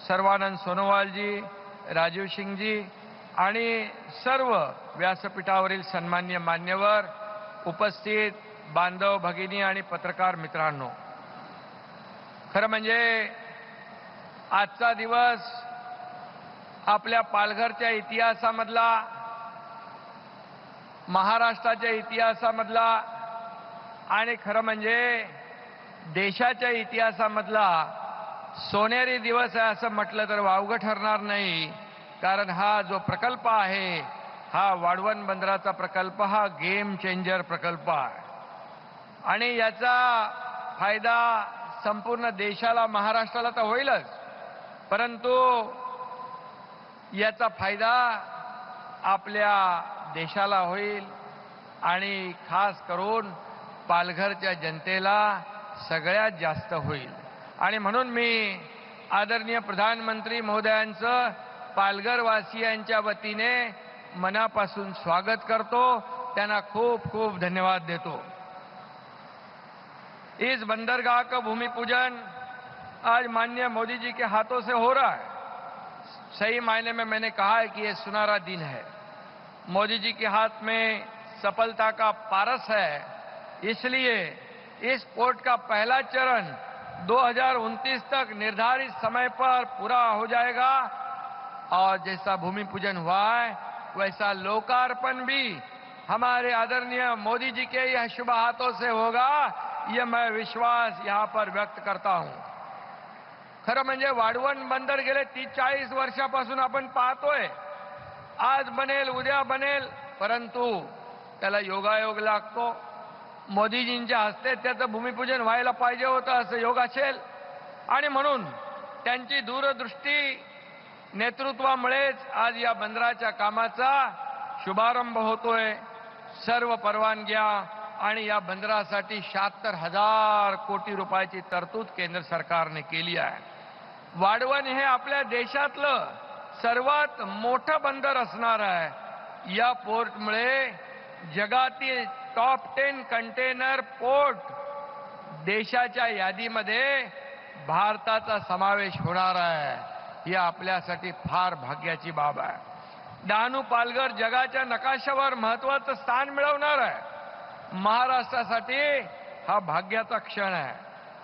सर्वानंद सोनोवालजी, राजीव सिंगजी आणि सर्व व्यासपीठावरील सन्माननीय मान्यवर, उपस्थित बांधव भगिनी आणि पत्रकार मित्रांनो, खरं म्हणजे आजचा दिवस आपल्या पालघरच्या इतिहासामधला, महाराष्ट्राच्या इतिहासामधला आणि खरं म्हणजे देशाच्या इतिहासामधला सोनेरी दिवस आहे असं म्हटलं तर वावगं ठरणार नाही। कारण हा जो प्रकल्प आहे, हा वाढवण बंदराचा प्रकल्प, हा गेम चेंजर प्रकल्प आहे आणि याचा फायदा संपूर्ण देशाला, महाराष्ट्राला तर होईलच, परंतु याचा फायदा आपल्या देशाला होईल आणि खास करून पालघरच्या जनतेला सगळ्यात जास्त होईल। आणि म्हणून मी आदरणीय प्रधानमंत्री महोदयांचं पालघरवासियांच्या वतीने मनापासून स्वागत करतो, त्यांना खूप खूप धन्यवाद देतो। इस बंदरगाह का भूमि पूजन आज माननीय मोदी जी के हाथों से हो रहा है। सही मायने में मैंने कहा है कि ये सुनहरा दिन है। मोदी जी के हाथ में सफलता का पारस है, इसलिए इस पोर्ट का पहला चरण 2029 तक निर्धारित समय पर पूरा हो जाएगा और जैसा भूमि पूजन हुआ है वैसा लोकार्पण भी हमारे आदरणीय मोदी जी के यह शुभ हाथों से होगा, यह मैं विश्वास यहां पर व्यक्त करता हूं। खरं म्हणजे वाढवण बंदर गेले 30-40 वर्षापासून आपण पाहतोय, आज बनेल उद्या बनेल, परंतु त्याला योगायोग लागतो। मोदीजींच्या हस्ते त्याचं भूमिपूजन व्हायला पाहिजे होतं असं योग असेल आणि म्हणून त्यांची दूरदृष्टी नेतृत्वामुळेच आज या बंदराच्या कामाचा शुभारंभ होतोय। सर्व परवानग्या आणि या बंदरासाठी 76,000 कोटी रुपयाची तरतूद केंद्र सरकारने केली आहे। वाढवण हे आपल्या देशातलं सर्वात मोठं बंदर असणार आहे। या पोर्टमुळे जगातील टॉप 10 कंटेनर पोर्ट देशाच्या यादीमध्ये भारताचा समावेश होणार आहे। ही आपल्यासाठी फार भाग्याची बाब आहे। डहाणू पालघर जगाच्या नकाशावर महत्त्वाचं स्थान मिळवणार आहे। महाराष्ट्रासाठी हा भाग्याचा क्षण आहे।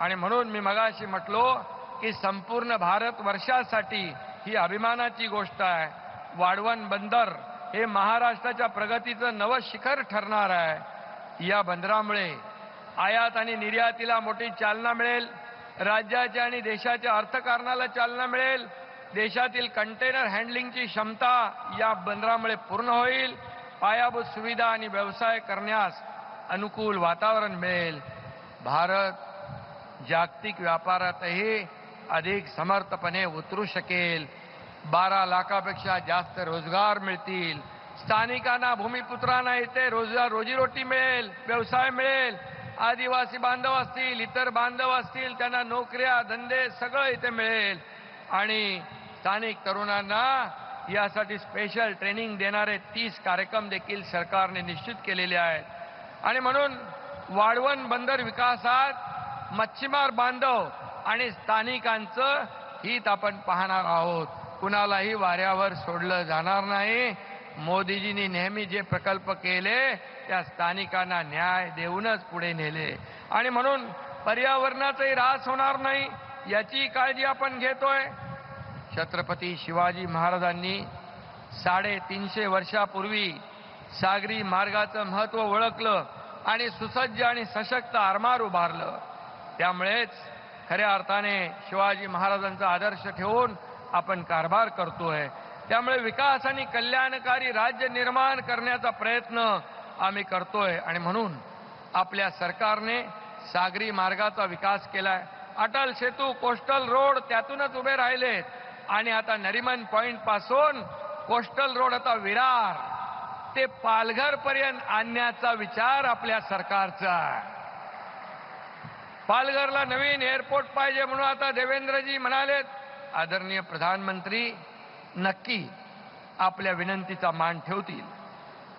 आणि म्हणून मी मगाशी म्हटलो की संपूर्ण भारत वर्षासाठी ही अभिमानाची गोष्ट आहे. वाढवण बंदर हे महाराष्ट्राच्या प्रगतीचं नवं शिखर ठरणार आहे. या बंदरामुळे आयात आणि निर्यातीला मोठी चालना मिळेल. राज्याच्या आणि देशाच्या अर्थकारणाला चालना मिळेल. देशातील कंटेनर हँडलिंगची क्षमता या बंदरामुळे पूर्ण होईल. पायाभूत सुविधा आणि व्यवसाय करण्यास अनुकूल वातावरण मिळेल. भारत जागतिक व्यापारातही अधिक समर्थपणे उतरू शकेल. 12 लाखापेक्षा जास्त रोजगार मिळतील. स्थानिकांना, भूमिपुत्रांना इथे रोजीरोटी मिळेल, व्यवसाय मिळेल. आदिवासी बांधव असतील, इतर बांधव असतील, त्यांना नोकऱ्या, धंदे सगळं इथे मिळेल. आणि स्थानिक तरुणांना यासाठी स्पेशल ट्रेनिंग देणारे 30 कार्यक्रम देखील सरकारने निश्चित केलेले आहेत. आणि म्हणून वाढवण बंदर विकासात मच्छीमार बांधव आणि स्थानिकांचं हित आपण पाहणार आहोत. कुणालाही वाऱ्यावर सोडलं जाणार नाही. मोदीजींनी नेहमी जे प्रकल्प केले त्या स्थानिकांना न्याय देऊनच पुढे नेले. आणि म्हणून पर्यावरणाचाही ऱ्हास होणार नाही याची काळजी आपण घेतोय. छत्रपती शिवाजी महाराजांनी 350 वर्षापूर्वी सागरी मार्गाचं महत्त्व ओळखलं आणि सुसज्ज आणि सशक्त आरमार उभारलं. त्यामुळेच खऱ्या अर्थाने शिवाजी महाराजांचा आदर्श ठेवून आपण कारभार करतोय. त्यामुळे विकास आणि कल्याणकारी राज्य निर्माण करण्याचा प्रयत्न आम्ही करतोय. आणि म्हणून आपल्या सरकारने सागरी मार्गाचा विकास केलाय. अटल सेतू, कोस्टल रोड त्यातूनच उभे राहिलेत. आणि आता नरिमन पॉइंट पासून कोस्टल रोड आता विरार ते पालघर पर्यंत आणण्याचा विचार आपल्या सरकारचा आहे. पालघरला नवीन एअरपोर्ट पाहिजे म्हणून आता देवेंद्रजी म्हणालेत. आदरणीय प्रधानमंत्री नक्की आपल्या विनंतीचा मान ठेवतील.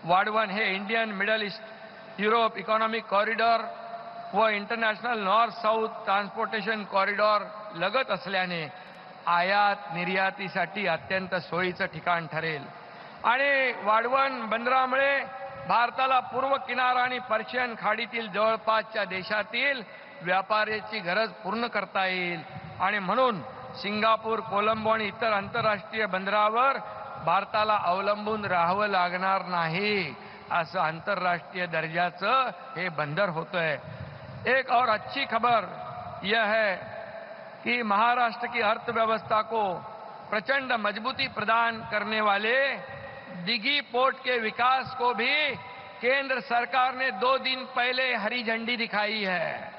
वाढवण हे Indian middle east Europe economic corridor व international north south transportation corridor लगत असल्याने आयात निर्यातीसाठी अत्यंत सोयीचं ठिकाण ठरेल. आणि वाढवण बंदरामुळे भारताला पूर्व किनारा आणि पर्शियन खाडीतील जवळपासच्या देशातील व्यापाराची गरज पूर्ण करता येईल. आणि म्हणून सिंगापूर, कोलंबो आणि इतर आंतरराष्ट्रीय बंदरावर भारताला अवलंबून राहावं लागणार नाही. असं आंतरराष्ट्रीय दर्जाचं हे बंदर होतंय. एक और अच्छी खबर यह है कि महाराष्ट्र की अर्थव्यवस्था को प्रचंड मजबूती प्रदान करने वाले दिघी पोर्ट के विकास को भी केंद्र सरकार ने 2 दिन पहले हरी झंडी दिखाई है.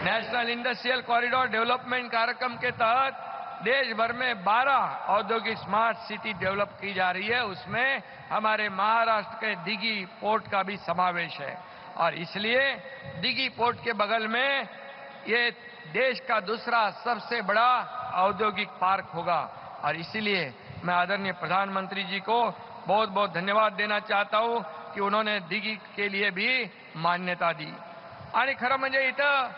नेशनल इंडस्ट्रियल कॉरिडोर डेवलपमेंट कार्यक्रम के तहत देश भर में 12 औद्योगिक स्मार्ट सिटी डेवलप की जा रही है. उसमें हमारे महाराष्ट्र के दिघी पोर्ट का भी समावेश है. और इसलिए दिघी पोर्ट के बगल में ये देश का दूसरा सबसे बड़ा औद्योगिक पार्क होगा. और इसलिए मैं आदरणीय प्रधानमंत्री जी को बहुत बहुत धन्यवाद देना चाहता हूं कि उन्होंने दिघी के लिए भी मान्यता दी. आणि खरं म्हणजे इथं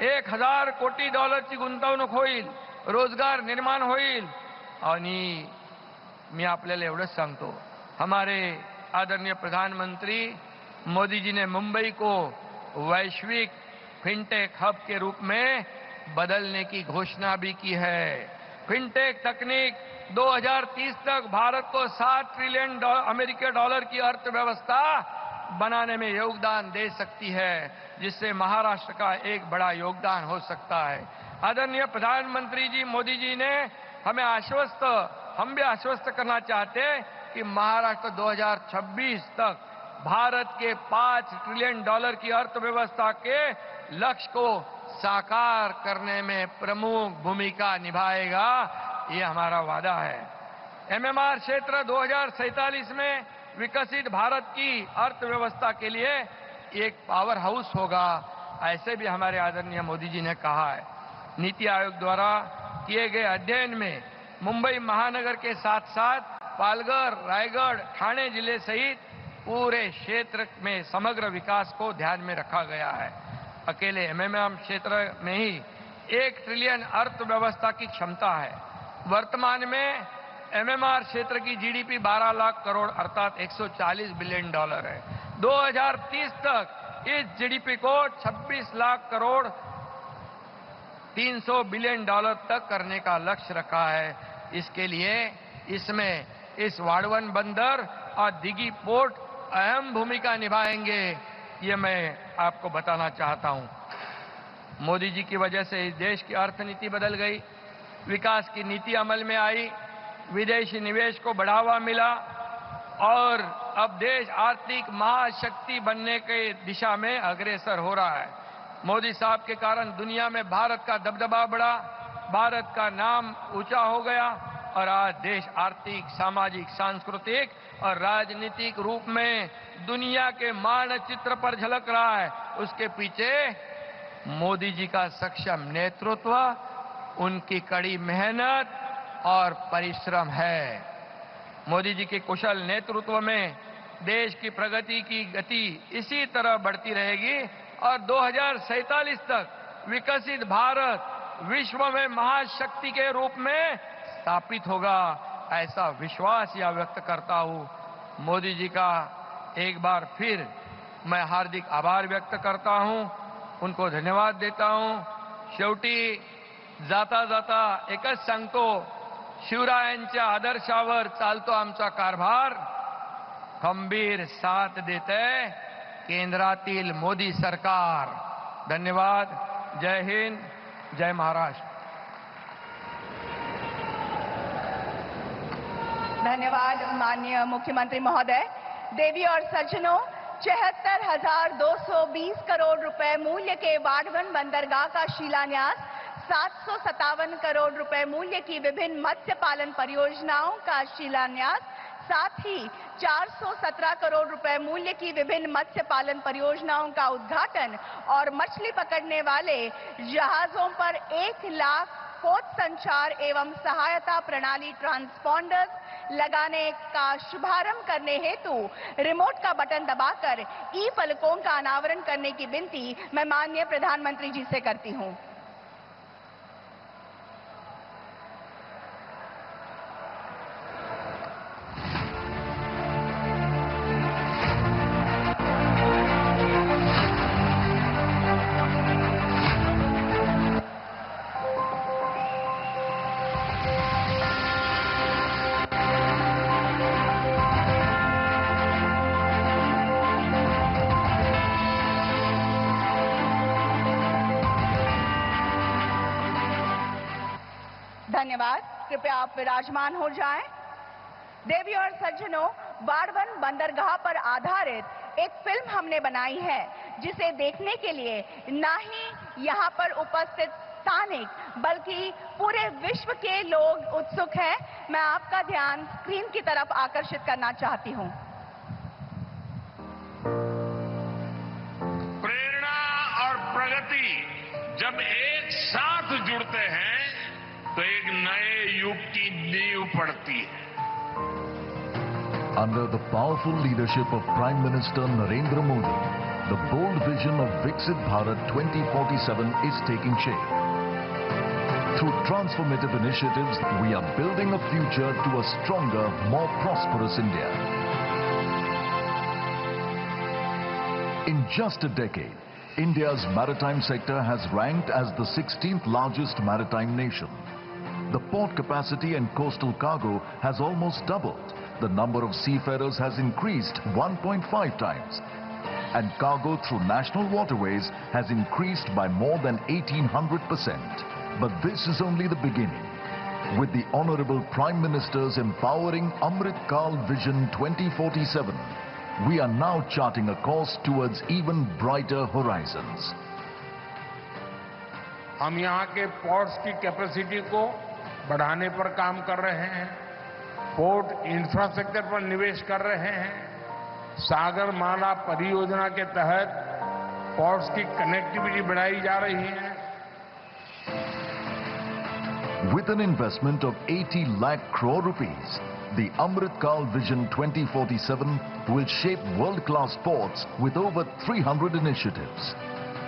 1000 कोटी डॉलरची गुंतवणूक होईल, रोजगार निर्माण होईल. आणि मी आपल्याला एवढंच सांगतो, हमारे आदरणीय प्रधानमंत्री मोदी जी ने मुंबई को वैश्विक फिनटेक हब के रूप में बदलने की घोषणा भी की है. फिनटेक तकनीक 2030 तक भारत को 7 ट्रिलियन अमेरिकी डॉलर की अर्थव्यवस्था बनाने में योगदान दे सकती है, जिससे महाराष्ट्र का एक बड़ा योगदान हो सकता है. आदरणीय प्रधानमंत्री जी मोदी जी ने हम भी आश्वस्त करना चाहते हैं कि महाराष्ट्र 2026 तक भारत के 5 ट्रिलियन डॉलर की अर्थव्यवस्था के लक्ष्य को साकार करने में प्रमुख भूमिका निभाएगा. ये हमारा वादा है. एमएमआर क्षेत्र 2047 में विकसित भारत की अर्थव्यवस्था के लिए एक पावर हाउस होगा, ऐसे भी हमारे आदरणीय मोदी जी ने कहा है. नीति आयोग द्वारा किए गए अध्ययन में मुंबई महानगर के साथ साथ पालघर, रायगढ़, ठाणे जिले सहित पूरे क्षेत्र में समग्र विकास को ध्यान में रखा गया है. अकेले एमएमआर क्षेत्र में ही 1 ट्रिलियन अर्थव्यवस्था की क्षमता है. वर्तमान में एमएमआर क्षेत्र की जीडीपी 12 लाख करोड़ अर्थात $140 बिलियन है. 2030 तक इस जीडीपी को 26 लाख करोड़ 300 बिलियन डॉलर तक करने का लक्ष्य रखा है। इसके लिए इसमें इस वाड़वन बंदर और दिघी पोर्ट अहम भूमिका निभाएंगे, ये मैं आपको बताना चाहता हूं। मोदी जी की वजह से इस देश की अर्थनीति बदल गई, विकास की नीति अमल में आई, विदेशी निवेश को बढ़ावा मिला और अब देश आर्थिक महाशक्ति बनने के दिशा में अग्रसर हो रहा है। मोदी साहब के कारण दुनिया में भारत का दबदबा बढ़ा, भारत का नाम ऊंचा हो गया और आज देश आर्थिक, सामाजिक, सांस्कृतिक और राजनीतिक रूप में दुनिया के मानचित्र पर झलक रहा है। उसके पीछे मोदी जी का सक्षम नेतृत्व, उनकी कड़ी मेहनत और परिश्रम है। मोदी जी के कुशल नेतृत्व में देश की प्रगति की गति इसी तरह बढ़ती रहेगी और 2047 तक विकसित भारत विश्व में महाशक्ति के रूप में स्थापित होगा, ऐसा विश्वास यह व्यक्त करता हूं। मोदी जी का एक बार फिर मैं हार्दिक आभार व्यक्त करता हूं, उनको धन्यवाद देता हूं। शेवटी जाता जाता एकच सांगतो, शिवरायांच्या आदर्शावर चालतो आमचा कारभार, खंबीर साथ देते केंद्रातील मोदी सरकार। धन्यवाद। जय हिंद, जय महाराष्ट्र। धन्यवाद माननीय मुख्यमंत्री महोदय। देवी और सज्जनों, 74,220 करोड़ रुपए मूल्य के वाड़वन बंदरगाह का शिलान्यास, 757 करोड़ रुपए मूल्य की विभिन्न मत्स्य पालन परियोजनाओं का शिलान्यास, साथ ही 417 करोड़ रुपए मूल्य की विभिन्न मत्स्य पालन परियोजनाओं का उद्घाटन और मछली पकड़ने वाले जहाजों पर 1 लाख पोत संचार एवं सहायता प्रणाली ट्रांसपॉन्डर्स लगाने का शुभारंभ करने हेतु रिमोट का बटन दबाकर ई फलकों का अनावरण करने की विनती मैं माननीय प्रधानमंत्री जी से करती हूं। धन्यवाद। कृपया आप विराजमान हो जाएं। देवी और सज्जनों, वाड़वन बंदरगाह पर आधारित एक फिल्म हमने बनाई है, जिसे देखने के लिए न ही यहाँ पर उपस्थित स्थानिक बल्कि पूरे विश्व के लोग उत्सुक हैं। मैं आपका ध्यान स्क्रीन की तरफ आकर्षित करना चाहती हूँ। प्रेरणा और प्रगति जब एक साथ जुड़ते हैं तो एक नए युग की नींव पड़ती है। Under the powerful leadership of Prime Minister Narendra Modi, the bold vision of Viksit Bharat 2047 is taking shape. Through transformative initiatives, we are building a future to a stronger, more prosperous India. In just a decade, India's maritime sector has ranked as the 16th largest maritime nation. The port capacity and coastal cargo has almost doubled. The number of seafarers has increased 1.5 times. And cargo through national waterways has increased by more than 1800%. But this is only the beginning. With the Honorable Prime Minister's empowering Amrit Kal Vision 2047, we are now charting a course towards even brighter horizons. हम यहाँ के पोर्ट्स की कैपेसिटी को बढ़ाने पर काम कर रहे हैं, पोर्ट इंफ्रास्ट्रक्चर पर निवेश कर रहे हैं, सागरमाला परियोजना के तहत पोर्ट्स की कनेक्टिविटी बढ़ाई जा रही है। With an investment of 80 lakh crore rupees, the Amrit Kal Vision 2047 will shape world-class ports with over 300 initiatives.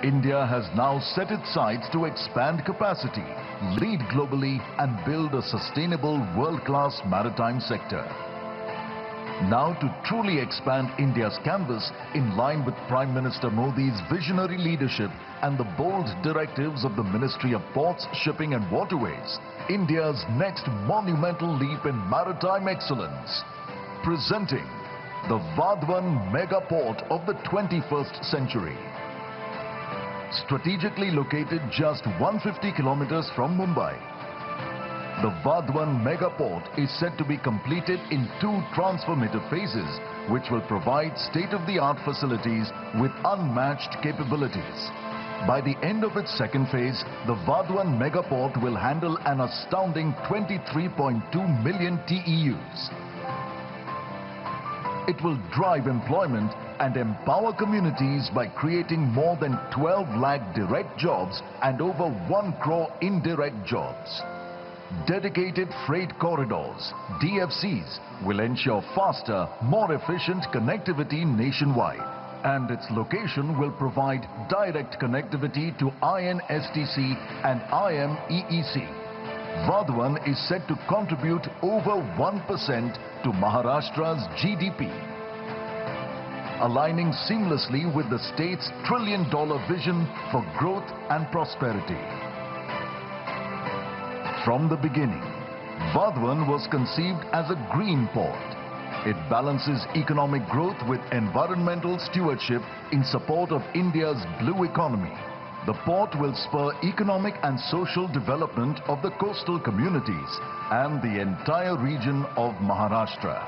India has now set its sights to expand capacity, lead globally and build a sustainable world-class maritime sector. Now to truly expand India's canvas in line with Prime Minister Modi's visionary leadership and the bold directives of the Ministry of Ports, Shipping and Waterways, India's next monumental leap in maritime excellence. Presenting the Vadhavan Mega Port of the 21st century. Strategically located just 150 kilometers from Mumbai, the Vadhavan Mega Port is set to be completed in 2 transformative phases, which will provide state-of-the-art facilities with unmatched capabilities. By the end of its second phase, the Vadhavan Mega Port will handle an astounding 23.2 million TEUs. It will drive employment and empower communities by creating more than 12 lakh direct jobs and over 1 crore indirect jobs. Dedicated freight corridors, DFCs, will ensure faster, more efficient connectivity nationwide. And its location will provide direct connectivity to INSTC and IMEEC. Vadhavan is set to contribute over 1% to Maharashtra's GDP, aligning seamlessly with the state's $1 trillion vision for growth and prosperity. From the beginning, Vadhavan was conceived as a green port. It balances economic growth with environmental stewardship in support of India's blue economy. The port will spur economic and social development of the coastal communities and the entire region of Maharashtra.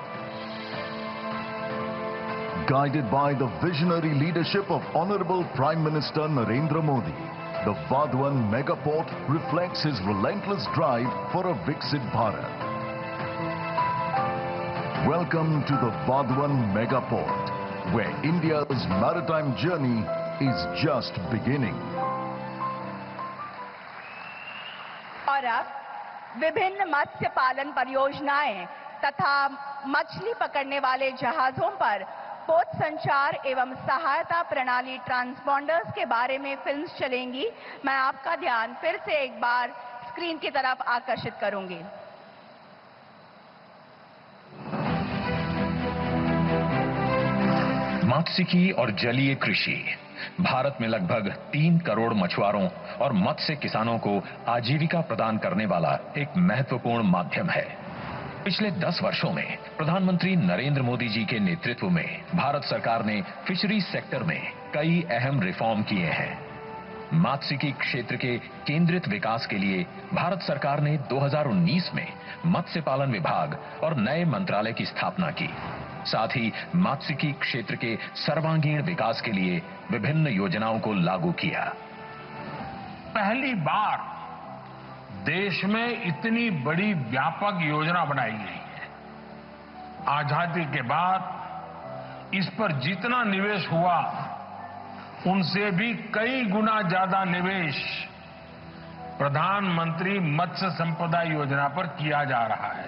Guided by the visionary leadership of Honorable Prime Minister Narendra Modi, the Vadhavan Mega Port reflects his relentless drive for a Viksit Bharat. Welcome to the Vadhavan Mega Port, where India's maritime journey is just beginning. और अब विभिन्न मत्स्य पालन परियोजनाएं तथा मछली पकड़ने वाले जहाजों पर पोत संचार एवं सहायता प्रणाली ट्रांसपॉन्डर्स के बारे में फिल्म्स चलेंगी। मैं आपका ध्यान फिर से एक बार स्क्रीन की तरफ आकर्षित करूंगी। मत्स्यिकी और जलीय कृषि भारत में लगभग 3 करोड़ मछुआरों और मत्स्य किसानों को आजीविका प्रदान करने वाला एक महत्वपूर्ण माध्यम है। पिछले 10 वर्षों में प्रधानमंत्री नरेंद्र मोदी जी के नेतृत्व में भारत सरकार ने फिशरीज सेक्टर में कई अहम रिफॉर्म किए हैं। मत्स्यिकी क्षेत्र के केंद्रित विकास के लिए भारत सरकार ने 2019 में मत्स्य पालन विभाग और नए मंत्रालय की स्थापना की। साथ ही मत्स्यिकी क्षेत्र के सर्वांगीण विकास के लिए विभिन्न योजनाओं को लागू किया। पहली बार देश में इतनी बड़ी व्यापक योजना बनाई गई है। आजादी के बाद इस पर जितना निवेश हुआ उनसे भी कई गुना ज्यादा निवेश प्रधानमंत्री मत्स्य संपदा योजना पर किया जा रहा है।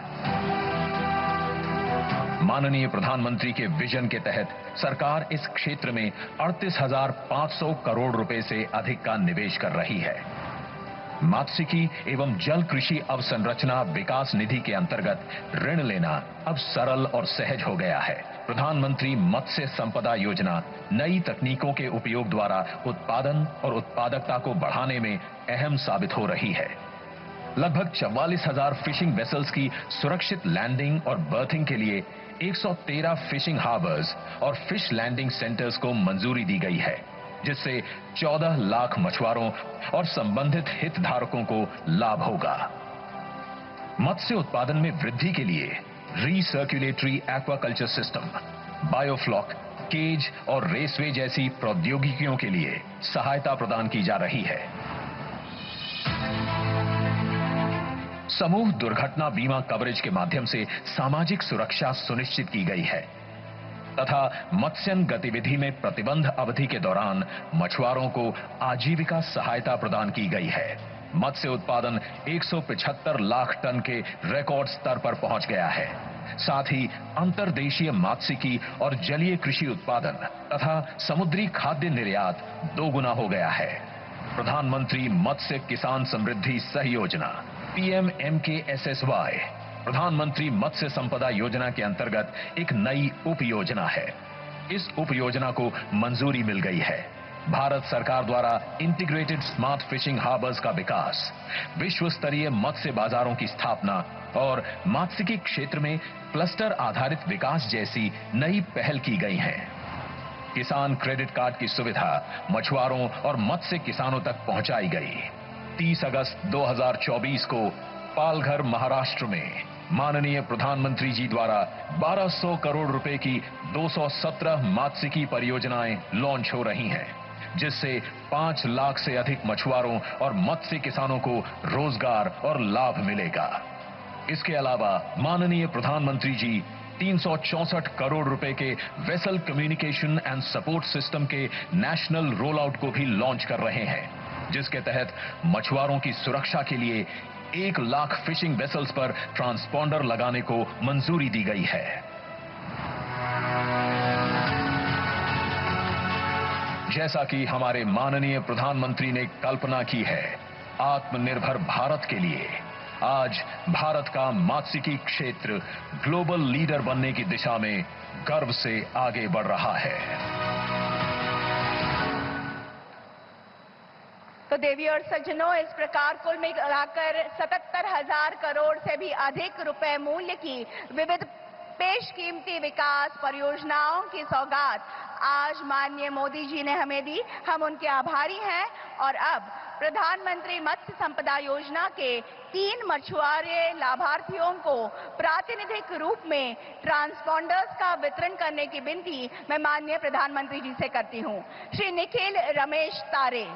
माननीय प्रधानमंत्री के विजन के तहत सरकार इस क्षेत्र में 38,500 करोड़ रुपए से अधिक का निवेश कर रही है। मत्स्यिकी एवं जल कृषि अवसंरचना विकास निधि के अंतर्गत ऋण लेना अब सरल और सहज हो गया है। प्रधानमंत्री मत्स्य संपदा योजना नई तकनीकों के उपयोग द्वारा उत्पादन और उत्पादकता को बढ़ाने में अहम साबित हो रही है। लगभग 44,000 फिशिंग वेसल्स की सुरक्षित लैंडिंग और बर्थिंग के लिए 113 फिशिंग हार्बर्स और फिश लैंडिंग सेंटर्स को मंजूरी दी गई है, जिससे 14 लाख मछुआरों और संबंधित हितधारकों को लाभ होगा। मत्स्य उत्पादन में वृद्धि के लिए रीसर्कुलेटरी एक्वाकल्चर सिस्टम, बायोफ्लॉक, केज और रेसवे जैसी प्रौद्योगिकियों के लिए सहायता प्रदान की जा रही है। समूह दुर्घटना बीमा कवरेज के माध्यम से सामाजिक सुरक्षा सुनिश्चित की गई है तथा मत्स्यन गतिविधि में प्रतिबंध अवधि के दौरान मछुआरों को आजीविका सहायता प्रदान की गई है। मत्स्य उत्पादन 175 लाख टन के रिकॉर्ड स्तर पर पहुंच गया है। साथ ही अंतर्देशीय मत्स्यिकी और जलीय कृषि उत्पादन तथा समुद्री खाद्य निर्यात 2 गुना हो गया है। प्रधानमंत्री मत्स्य किसान समृद्धि सह योजना PMMKSSY प्रधानमंत्री मत्स्य संपदा योजना के अंतर्गत एक नई उप योजना है। इस उप योजना को मंजूरी मिल गई है। भारत सरकार द्वारा इंटीग्रेटेड स्मार्ट फिशिंग हार्बर्स का विकास, विश्व स्तरीय मत्स्य बाजारों की स्थापना और मात्स्यिकी क्षेत्र में क्लस्टर आधारित विकास जैसी नई पहल की गई है। किसान क्रेडिट कार्ड की सुविधा मछुआरों और मत्स्य किसानों तक पहुंचाई गई। 30 अगस्त 2024 को पालघर, महाराष्ट्र में माननीय प्रधानमंत्री जी द्वारा 1200 करोड़ रुपए की 217 मात्स्यिकी परियोजनाएं लॉन्च हो रही हैं, जिससे 5 लाख से अधिक मछुआरों और मत्स्य किसानों को रोजगार और लाभ मिलेगा। इसके अलावा माननीय प्रधानमंत्री जी 364 करोड़ रुपए के vessel communication and support system के नेशनल रोल आउट को भी लॉन्च कर रहे हैं, जिसके तहत मछुआरों की सुरक्षा के लिए 1 लाख फिशिंग वेसल्स पर ट्रांसपॉन्डर लगाने को मंजूरी दी गई है। जैसा कि हमारे माननीय प्रधानमंत्री ने कल्पना की है, आत्मनिर्भर भारत के लिए आज भारत का मात्स्यिकी क्षेत्र ग्लोबल लीडर बनने की दिशा में गर्व से आगे बढ़ रहा है। तो देवी और सज्जनों, इस प्रकार कुल मिलाकर 77,000 करोड़ से भी अधिक रुपए मूल्य की विविध बेशकीमती विकास परियोजनाओं की सौगात आज माननीय मोदी जी ने हमें दी। हम उनके आभारी हैं। और अब प्रधानमंत्री मत्स्य संपदा योजना के 3 मछुआरे लाभार्थियों को प्रातिनिधिक रूप में ट्रांसपॉन्डर्स का वितरण करने की विनती मैं माननीय प्रधानमंत्री जी से करती हूं। श्री निखिल रमेश तारे।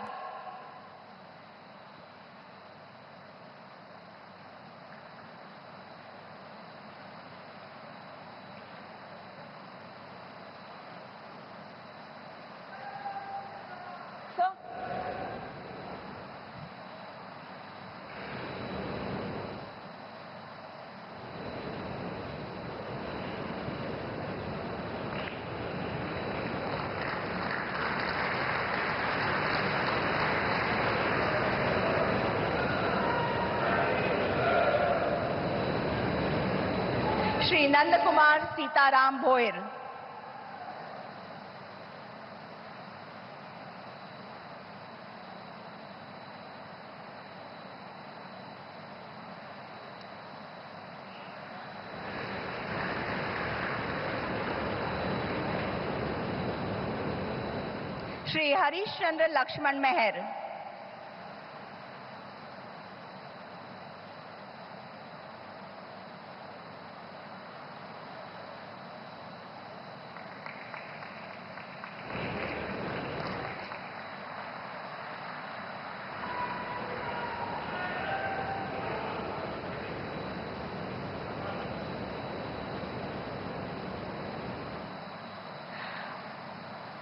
श्री नंद कुमार सीताराम भोयर। श्री हरीश चंद्र लक्ष्मण मेहर।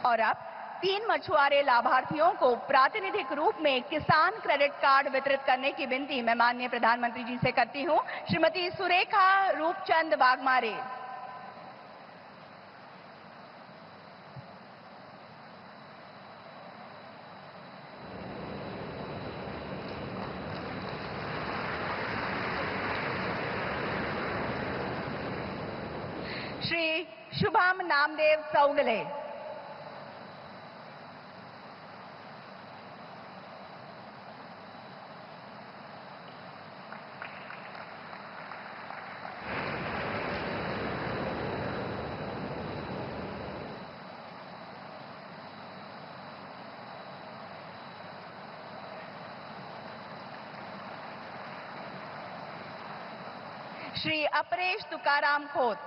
और अब 3 मछुआरे लाभार्थियों को प्रातिनिधिक रूप में किसान क्रेडिट कार्ड वितरित करने की विनती मैं माननीय प्रधानमंत्री जी से करती हूं। श्रीमती सुरेखा रूपचंद वाघमारे। श्री शुभम नामदेव सौगले। श्री अपरेश तुकाराम खोत।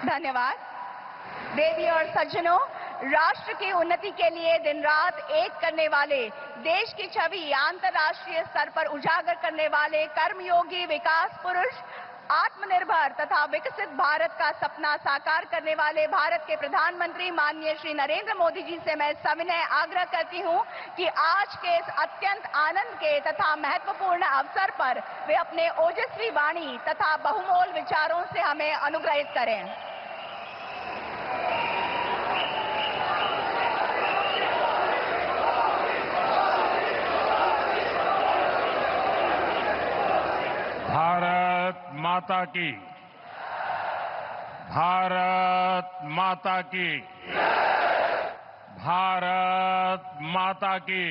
धन्यवाद। देवी और सज्जनों, राष्ट्र की उन्नति के लिए दिन रात एक करने वाले, देश की छवि अंतर्राष्ट्रीय स्तर पर उजागर करने वाले कर्मयोगी विकास पुरुष आत्मनिर्भर तथा विकसित भारत का सपना साकार करने वाले भारत के प्रधानमंत्री माननीय श्री नरेंद्र मोदी जी से मैं सविनय आग्रह करती हूं कि आज के इस अत्यंत आनंद के तथा महत्वपूर्ण अवसर पर वे अपने ओजस्वी वाणी तथा बहुमोल विचारों से हमें अनुग्रहित करें। भारत माता की, भारत माता की, भारत माता की।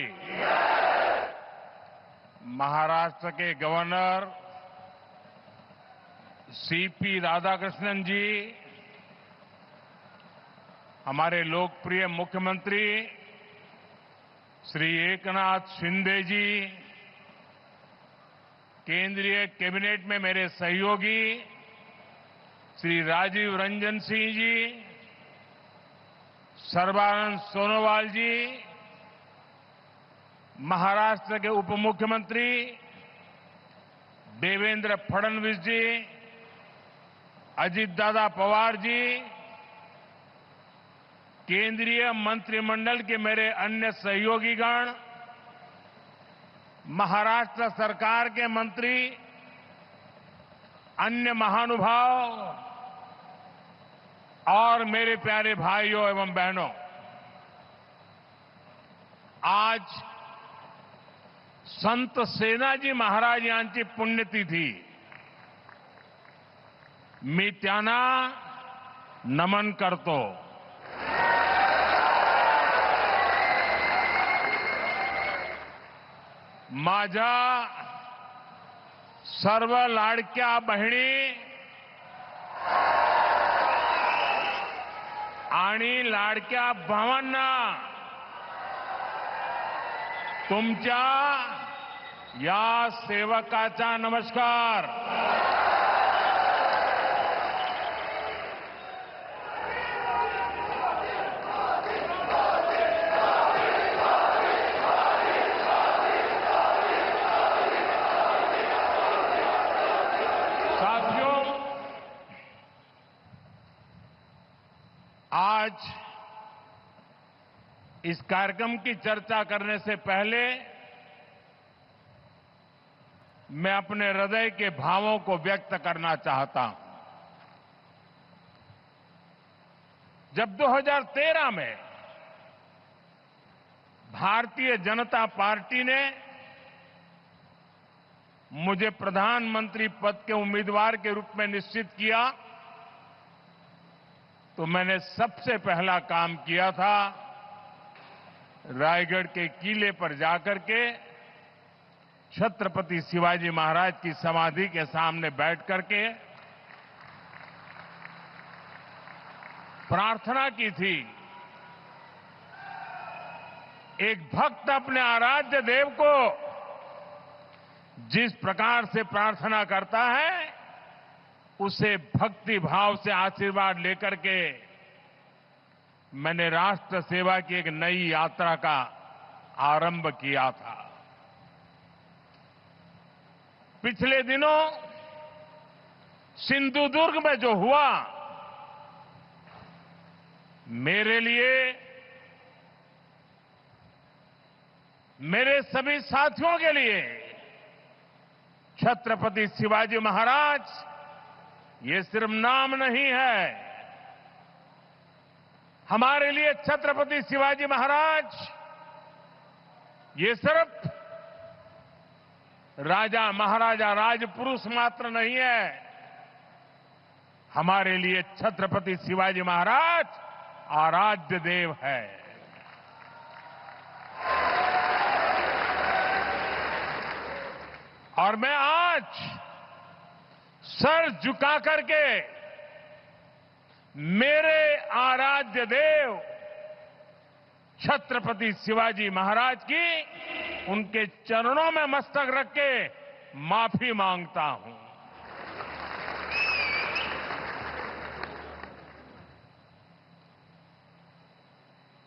महाराष्ट्र के गवर्नर सीपी राधाकृष्णन जी, हमारे लोकप्रिय मुख्यमंत्री श्री एकनाथ शिंदे जी, केंद्रीय कैबिनेट में मेरे सहयोगी श्री राजीव रंजन सिंह जी, सर्बानंद सोनोवाल जी, महाराष्ट्र के उप मुख्यमंत्री देवेंद्र फडणवीस जी, अजित दादा पवार जी, केंद्रीय मंत्रिमंडल के मेरे अन्य सहयोगीगण, महाराष्ट्र सरकार के मंत्री, अन्य महानुभाव और मेरे प्यारे भाइयों एवं बहनों, आज संत सेनाजी महाराज यांची पुण्यतिथी। मी त्यांना नमन करतो। माझ्या सर्व लाडक्या बहिणी आणि लाडक्या भावांना तुमच्या या सेवकाचा नमस्कार। आज इस कार्यक्रम की चर्चा करने से पहले मैं अपने हृदय के भावों को व्यक्त करना चाहता हूं। जब 2013 में भारतीय जनता पार्टी ने मुझे प्रधानमंत्री पद के उम्मीदवार के रूप में निश्चित किया, तो मैंने सबसे पहला काम किया था रायगढ़ के किले पर जाकर के छत्रपति शिवाजी महाराज की समाधि के सामने बैठ करके प्रार्थना की थी। एक भक्त अपने आराध्य देव को जिस प्रकार से प्रार्थना करता है, उसे भक्ति भाव से आशीर्वाद लेकर के मैंने राष्ट्र सेवा की एक नई यात्रा का आरंभ किया था। पिछले दिनों सिंधुदुर्ग में जो हुआ, मेरे लिए, मेरे सभी साथियों के लिए छत्रपति शिवाजी महाराज ये सिर्फ नाम नहीं है। हमारे लिए छत्रपति शिवाजी महाराज ये सिर्फ राजा महाराजा राजपुरुष मात्र नहीं है। हमारे लिए छत्रपति शिवाजी महाराज आराध्य देव है। और मैं आज सर झुका करके मेरे आराध्य देव छत्रपति शिवाजी महाराज की उनके चरणों में मस्तक रख के माफी मांगता हूं।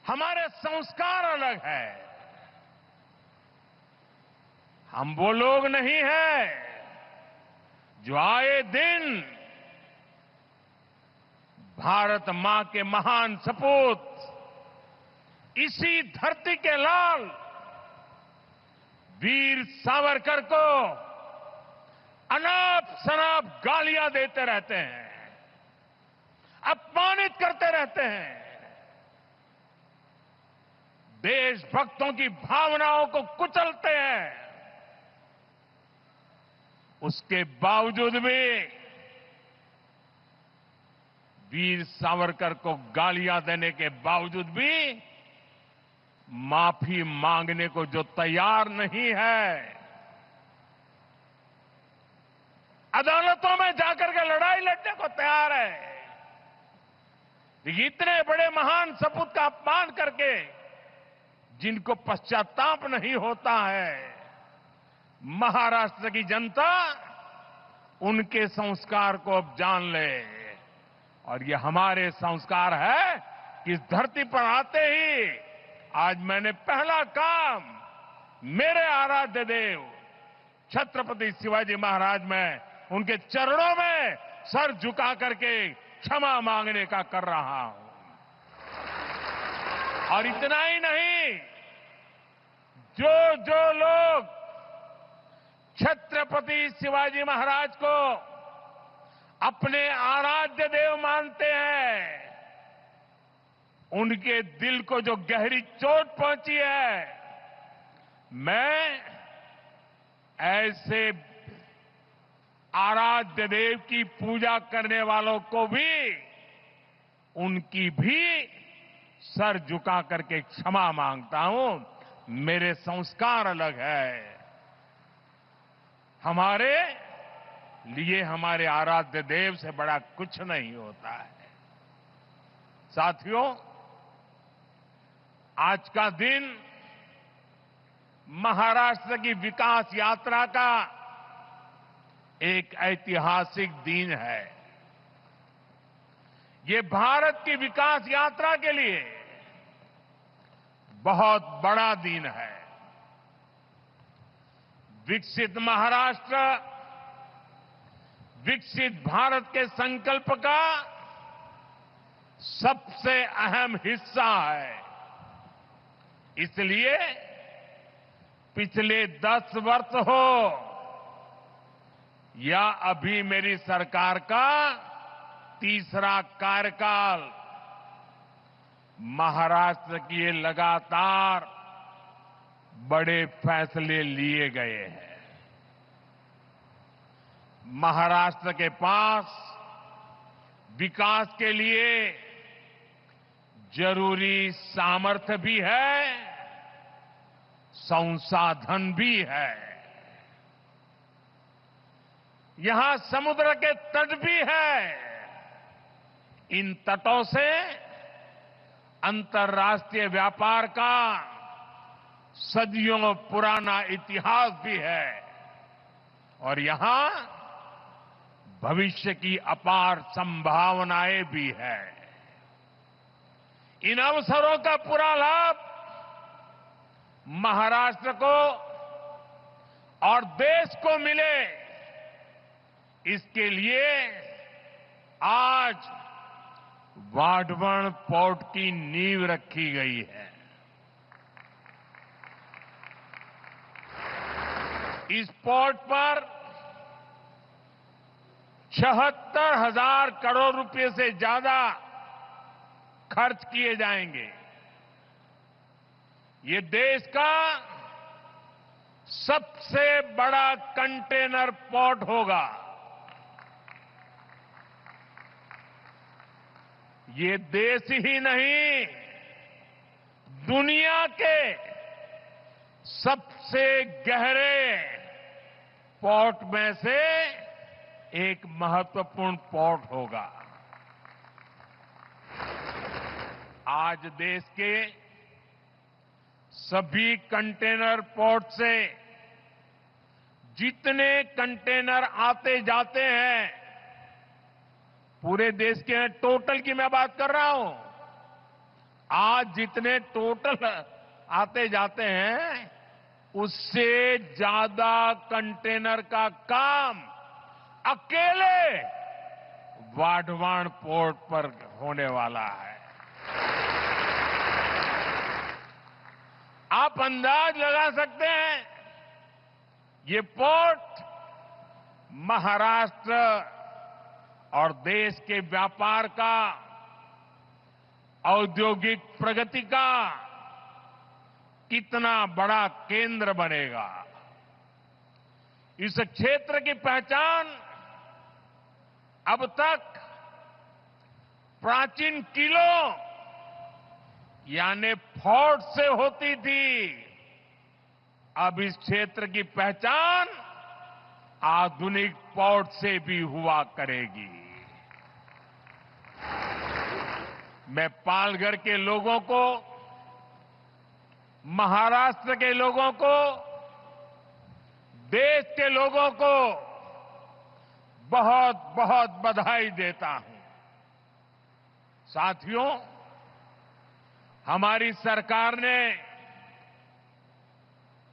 हमारे संस्कार अलग है। हम वो लोग नहीं हैं जो आए दिन भारत मां के महान सपूत इसी धरती के लाल वीर सावरकर को अनाप शनाप गालियां देते रहते हैं, अपमानित करते रहते हैं, देशभक्तों की भावनाओं को कुचलते हैं, उसके बावजूद भी वीर सावरकर को गालियां देने के बावजूद भी माफी मांगने को जो तैयार नहीं है, अदालतों में जाकर के लड़ाई लड़ने को तैयार है, इतने बड़े महान सपूत का अपमान करके जिनको पश्चाताप नहीं होता है, महाराष्ट्र की जनता उनके संस्कार को अब जान ले। और ये हमारे संस्कार है कि इस धरती पर आते ही आज मैंने पहला काम मेरे आराध्य देव छत्रपति शिवाजी महाराज में उनके चरणों में सर झुका करके क्षमा मांगने का कर रहा हूं। और इतना ही नहीं, जो लोग छत्रपति शिवाजी महाराज को अपने आराध्य देव मानते हैं, उनके दिल को जो गहरी चोट पहुंची है, मैं ऐसे आराध्य देव की पूजा करने वालों को भी उनकी भी सर झुका करके क्षमा मांगता हूं। मेरे संस्कार अलग है। हमारे लिए हमारे आराध्य देव से बड़ा कुछ नहीं होता है। साथियों, आज का दिन महाराष्ट्र की विकास यात्रा का एक ऐतिहासिक दिन है। ये भारत की विकास यात्रा के लिए बहुत बड़ा दिन है। विकसित महाराष्ट्र विकसित भारत के संकल्प का सबसे अहम हिस्सा है। इसलिए पिछले 10 वर्ष हो या अभी मेरी सरकार का तीसरा कार्यकाल, महाराष्ट्र की ये लगातार बड़े फैसले लिए गए हैं। महाराष्ट्र के पास विकास के लिए जरूरी सामर्थ्य भी है, संसाधन भी है। यहां समुद्र के तट भी है। इन तटों से अंतर्राष्ट्रीय व्यापार का सदियों पुराना इतिहास भी है और यहां भविष्य की अपार संभावनाएं भी है। इन अवसरों का पूरा लाभ महाराष्ट्र को और देश को मिले, इसके लिए आज वाढवण पोर्ट की नींव रखी गई है। इस पोर्ट पर 76,000 करोड़ रुपए से ज्यादा खर्च किए जाएंगे। ये देश का सबसे बड़ा कंटेनर पोर्ट होगा। ये देश ही नहीं, दुनिया के सबसे गहरे पोर्ट में से एक महत्वपूर्ण पोर्ट होगा। आज देश के सभी कंटेनर पोर्ट से जितने कंटेनर आते जाते हैं, पूरे देश के टोटल की मैं बात कर रहा हूं, आज जितने टोटल आते जाते हैं उससे ज्यादा कंटेनर का काम अकेले वाढवण पोर्ट पर होने वाला है। आप अंदाज लगा सकते हैं ये पोर्ट महाराष्ट्र और देश के व्यापार का, औद्योगिक प्रगति का कितना बड़ा केंद्र बनेगा। इस क्षेत्र की पहचान अब तक प्राचीन किलों यानी फोर्ट से होती थी। अब इस क्षेत्र की पहचान आधुनिक पोर्ट से भी हुआ करेगी। मैं पालघर के लोगों को, महाराष्ट्र के लोगों को, देश के लोगों को बहुत बहुत बधाई देता हूं। साथियों, हमारी सरकार ने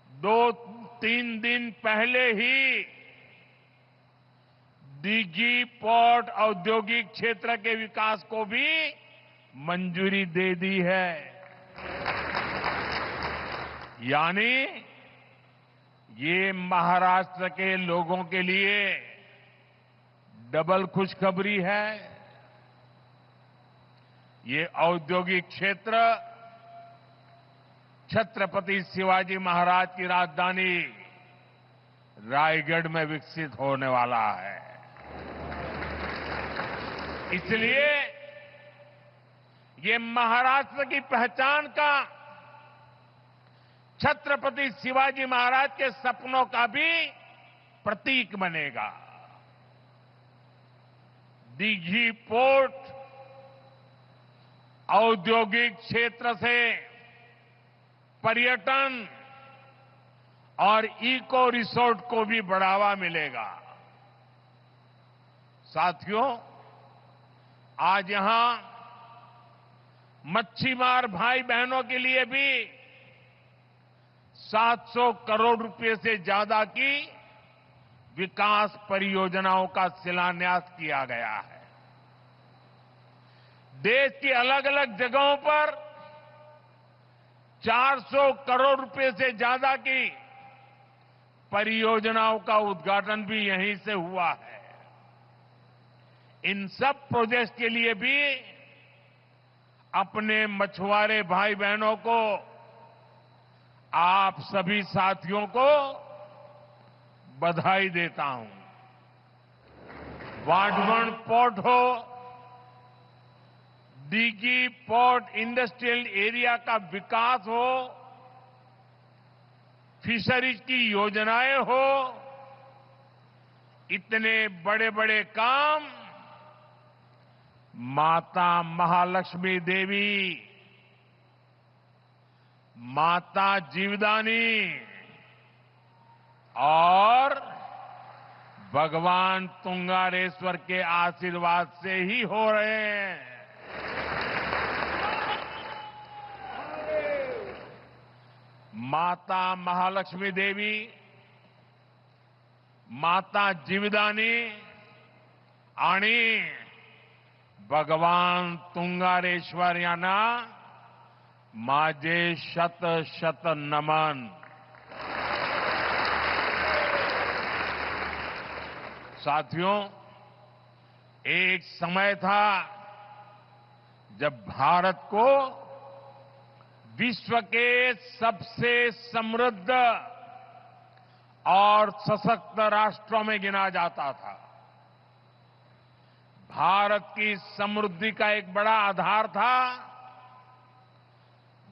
2-3 दिन पहले ही दीघी पोर्ट औद्योगिक क्षेत्र के विकास को भी मंजूरी दे दी है। यानी ये महाराष्ट्र के लोगों के लिए डबल खुशखबरी है। ये औद्योगिक क्षेत्र छत्रपति शिवाजी महाराज की राजधानी रायगढ़ में विकसित होने वाला है। इसलिए ये महाराष्ट्र की पहचान का, छत्रपति शिवाजी महाराज के सपनों का भी प्रतीक बनेगा। दीघी पोर्ट औद्योगिक क्षेत्र से पर्यटन और इको रिसोर्ट को भी बढ़ावा मिलेगा। साथियों, आज यहां मच्छीमार भाई बहनों के लिए भी 700 करोड़ रुपए से ज्यादा की विकास परियोजनाओं का शिलान्यास किया गया है। देश की अलग अलग जगहों पर 400 करोड़ रुपए से ज्यादा की परियोजनाओं का उद्घाटन भी यहीं से हुआ है। इन सब प्रोजेक्ट के लिए भी अपने मछुआरे भाई बहनों को, आप सभी साथियों को बधाई देता हूं। वाढवण पोर्ट हो, दीघी पोर्ट इंडस्ट्रियल एरिया का विकास हो, फिशरीज की योजनाएं हो, इतने बड़े बड़े काम माता महालक्ष्मी देवी, माता जीवदानी और भगवान तुंगारेश्वर के आशीर्वाद से ही हो रहे हैं। माता महालक्ष्मी देवी, माता जीवदानी आणि भगवान तुंगारेश्वर यांना माझे शत शत नमन। साथियों, एक समय था जब भारत को विश्व के सबसे समृद्ध और सशक्त राष्ट्रों में गिना जाता था। भारत की समृद्धि का एक बड़ा आधार था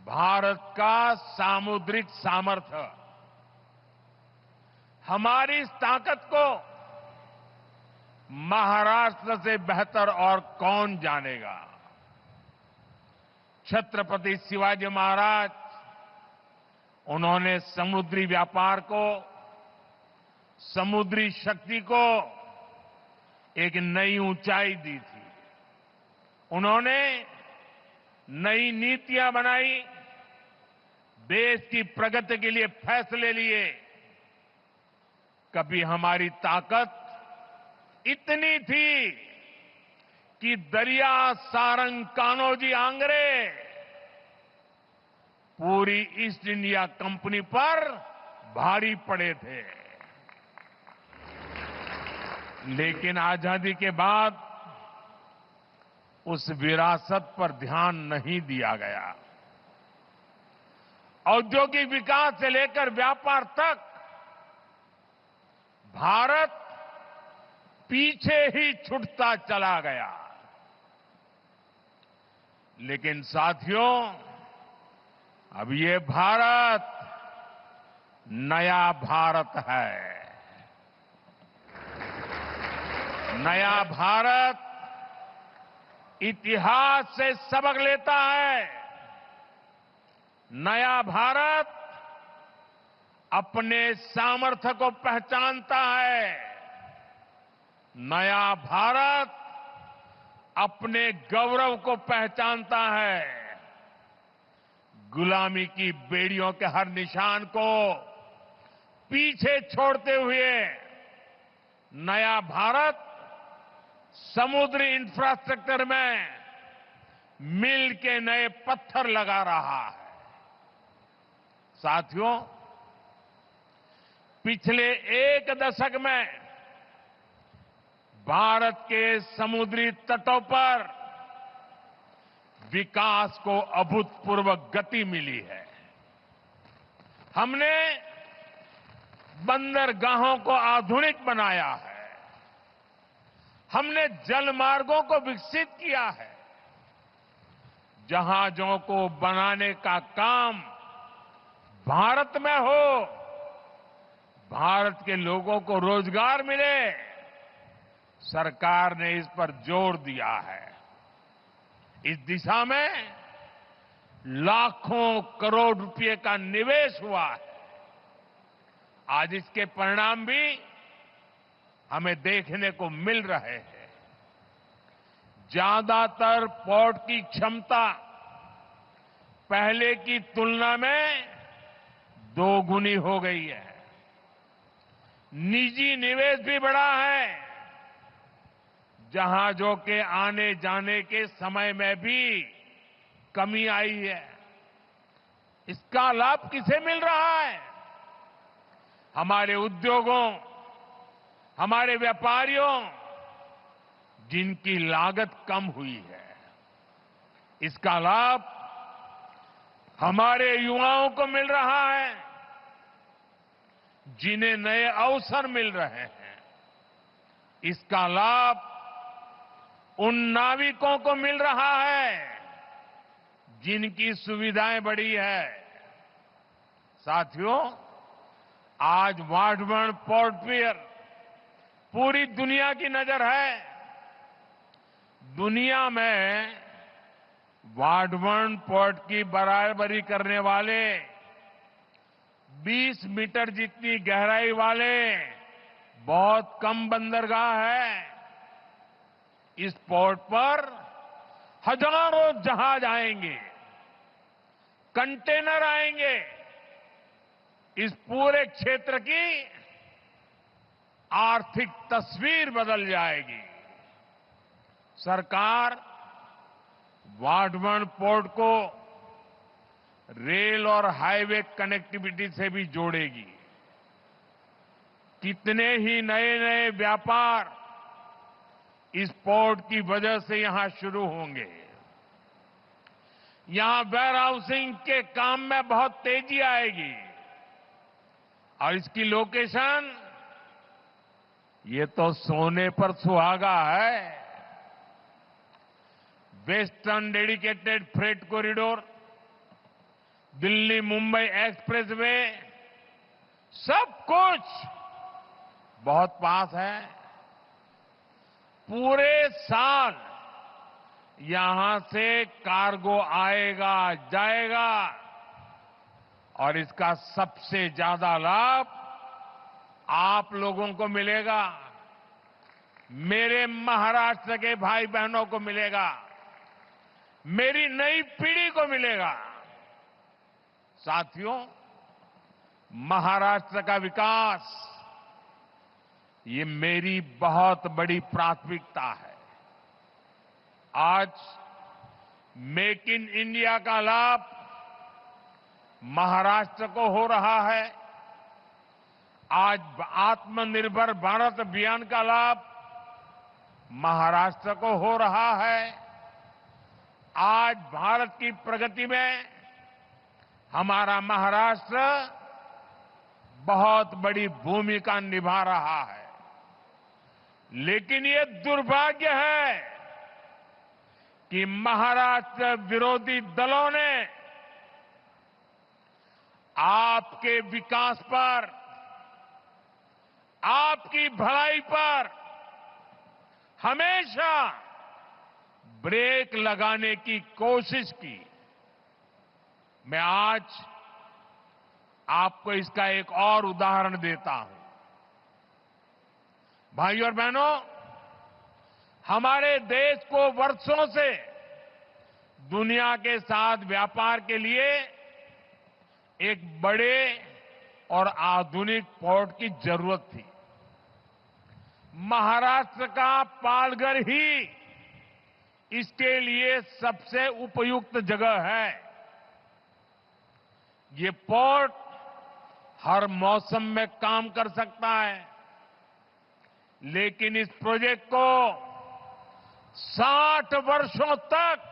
भारत का सामुद्रिक सामर्थ्य। हमारी इस ताकत को महाराष्ट्र से बेहतर और कौन जानेगा। छत्रपति शिवाजी महाराज, उन्होंने समुद्री व्यापार को, समुद्री शक्ति को एक नई ऊंचाई दी थी। उन्होंने नई नीतियां बनाई, देश की प्रगति के लिए फैसले लिए। कभी हमारी ताकत इतनी थी कि दरिया सारंग कान्होजी आंग्रे पूरी ईस्ट इंडिया कंपनी पर भारी पड़े थे। लेकिन आजादी के बाद उस विरासत पर ध्यान नहीं दिया गया। औद्योगिक विकास से लेकर व्यापार तक भारत पीछे ही छूटता चला गया। लेकिन साथियों, अब ये भारत नया भारत है। नया भारत इतिहास से सबक लेता है। नया भारत अपने सामर्थ्य को पहचानता है। नया भारत अपने गौरव को पहचानता है। गुलामी की बेड़ियों के हर निशान को पीछे छोड़ते हुए नया भारत समुद्री इंफ्रास्ट्रक्चर में मिल के नए पत्थर लगा रहा है। साथियों, पिछले एक दशक में भारत के समुद्री तटों पर विकास को अभूतपूर्व गति मिली है। हमने बंदरगाहों को आधुनिक बनाया है। हमने जल मार्गों को विकसित किया है। जहाजों को बनाने का काम भारत में हो, भारत के लोगों को रोजगार मिले, सरकार ने इस पर जोर दिया है। इस दिशा में लाखों करोड़ रुपए का निवेश हुआ है। आज इसके परिणाम भी हमें देखने को मिल रहे हैं। ज्यादातर पोर्ट की क्षमता पहले की तुलना में दोगुनी हो गई है। निजी निवेश भी बढ़ा है। जहाजों के आने जाने के समय में भी कमी आई है। इसका लाभ किसे मिल रहा है? हमारे उद्योगों, हमारे व्यापारियों, जिनकी लागत कम हुई है। इसका लाभ हमारे युवाओं को मिल रहा है, जिन्हें नए अवसर मिल रहे हैं। इसका लाभ उन नाविकों को मिल रहा है जिनकी सुविधाएं बढ़ी है। साथियों, आज वाडवण पोर्ट पियर पूरी दुनिया की नजर है। दुनिया में वाडवण पोर्ट की बराबरी करने वाले 20 मीटर जितनी गहराई वाले बहुत कम बंदरगाह है। इस पोर्ट पर हजारों जहाज आएंगे, कंटेनर आएंगे। इस पूरे क्षेत्र की आर्थिक तस्वीर बदल जाएगी। सरकार वाडवण पोर्ट को रेल और हाईवे कनेक्टिविटी से भी जोड़ेगी। कितने ही नए नए व्यापार इस पोर्ट की वजह से यहां शुरू होंगे। यहां वेयर हाउसिंग के काम में बहुत तेजी आएगी और इसकी लोकेशन ये तो सोने पर सुहागा है। Western dedicated freight corridor, Delhi Mumbai expressway, सब कुछ बहुत पास है। पूरे साल यहां से कार्गो आएगा जाएगा और इसका सबसे ज्यादा लाभ आप लोगों को मिलेगा, मेरे महाराष्ट्र के भाई बहनों को मिलेगा, मेरी नई पीढ़ी को मिलेगा। साथियों, महाराष्ट्र का विकास ये मेरी बहुत बड़ी प्राथमिकता है। आज मेक इन इंडिया का लाभ महाराष्ट्र को हो रहा है। आज आत्मनिर्भर भारत अभियान का लाभ महाराष्ट्र को हो रहा है। आज भारत की प्रगति में हमारा महाराष्ट्र बहुत बड़ी भूमिका निभा रहा है। लेकिन ये दुर्भाग्य है कि महाराष्ट्र विरोधी दलों ने आपके विकास पर, आपकी भलाई पर हमेशा ब्रेक लगाने की कोशिश की। मैं आज आपको इसका एक और उदाहरण देता हूं। भाइयों और बहनों, हमारे देश को वर्षों से दुनिया के साथ व्यापार के लिए एक बड़े और आधुनिक पोर्ट की जरूरत थी। महाराष्ट्र का पालघर ही इसके लिए सबसे उपयुक्त जगह है। ये पोर्ट हर मौसम में काम कर सकता है, लेकिन इस प्रोजेक्ट को 60 वर्षों तक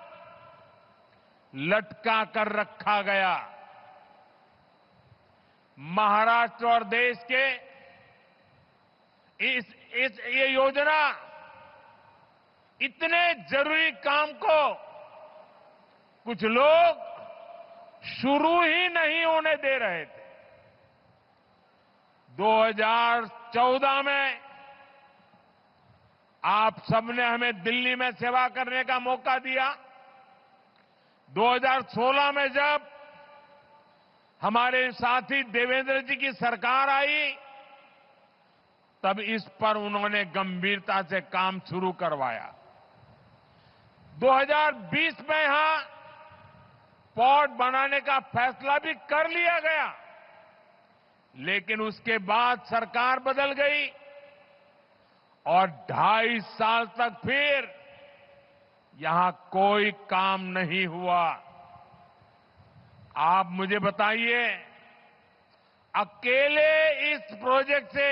लटका कर रखा गया। महाराष्ट्र और देश के ये योजना इतने जरूरी काम को कुछ लोग शुरू ही नहीं होने दे रहे थे। 2014 में आप सबने हमें दिल्ली में सेवा करने का मौका दिया। 2016 में जब हमारे साथी देवेंद्र जी की सरकार आई, तब इस पर उन्होंने गंभीरता से काम शुरू करवाया। 2020 में यहां पोर्ट बनाने का फैसला भी कर लिया गया, लेकिन उसके बाद सरकार बदल गई और 2.5 साल तक फिर यहां कोई काम नहीं हुआ। आप मुझे बताइए, अकेले इस प्रोजेक्ट से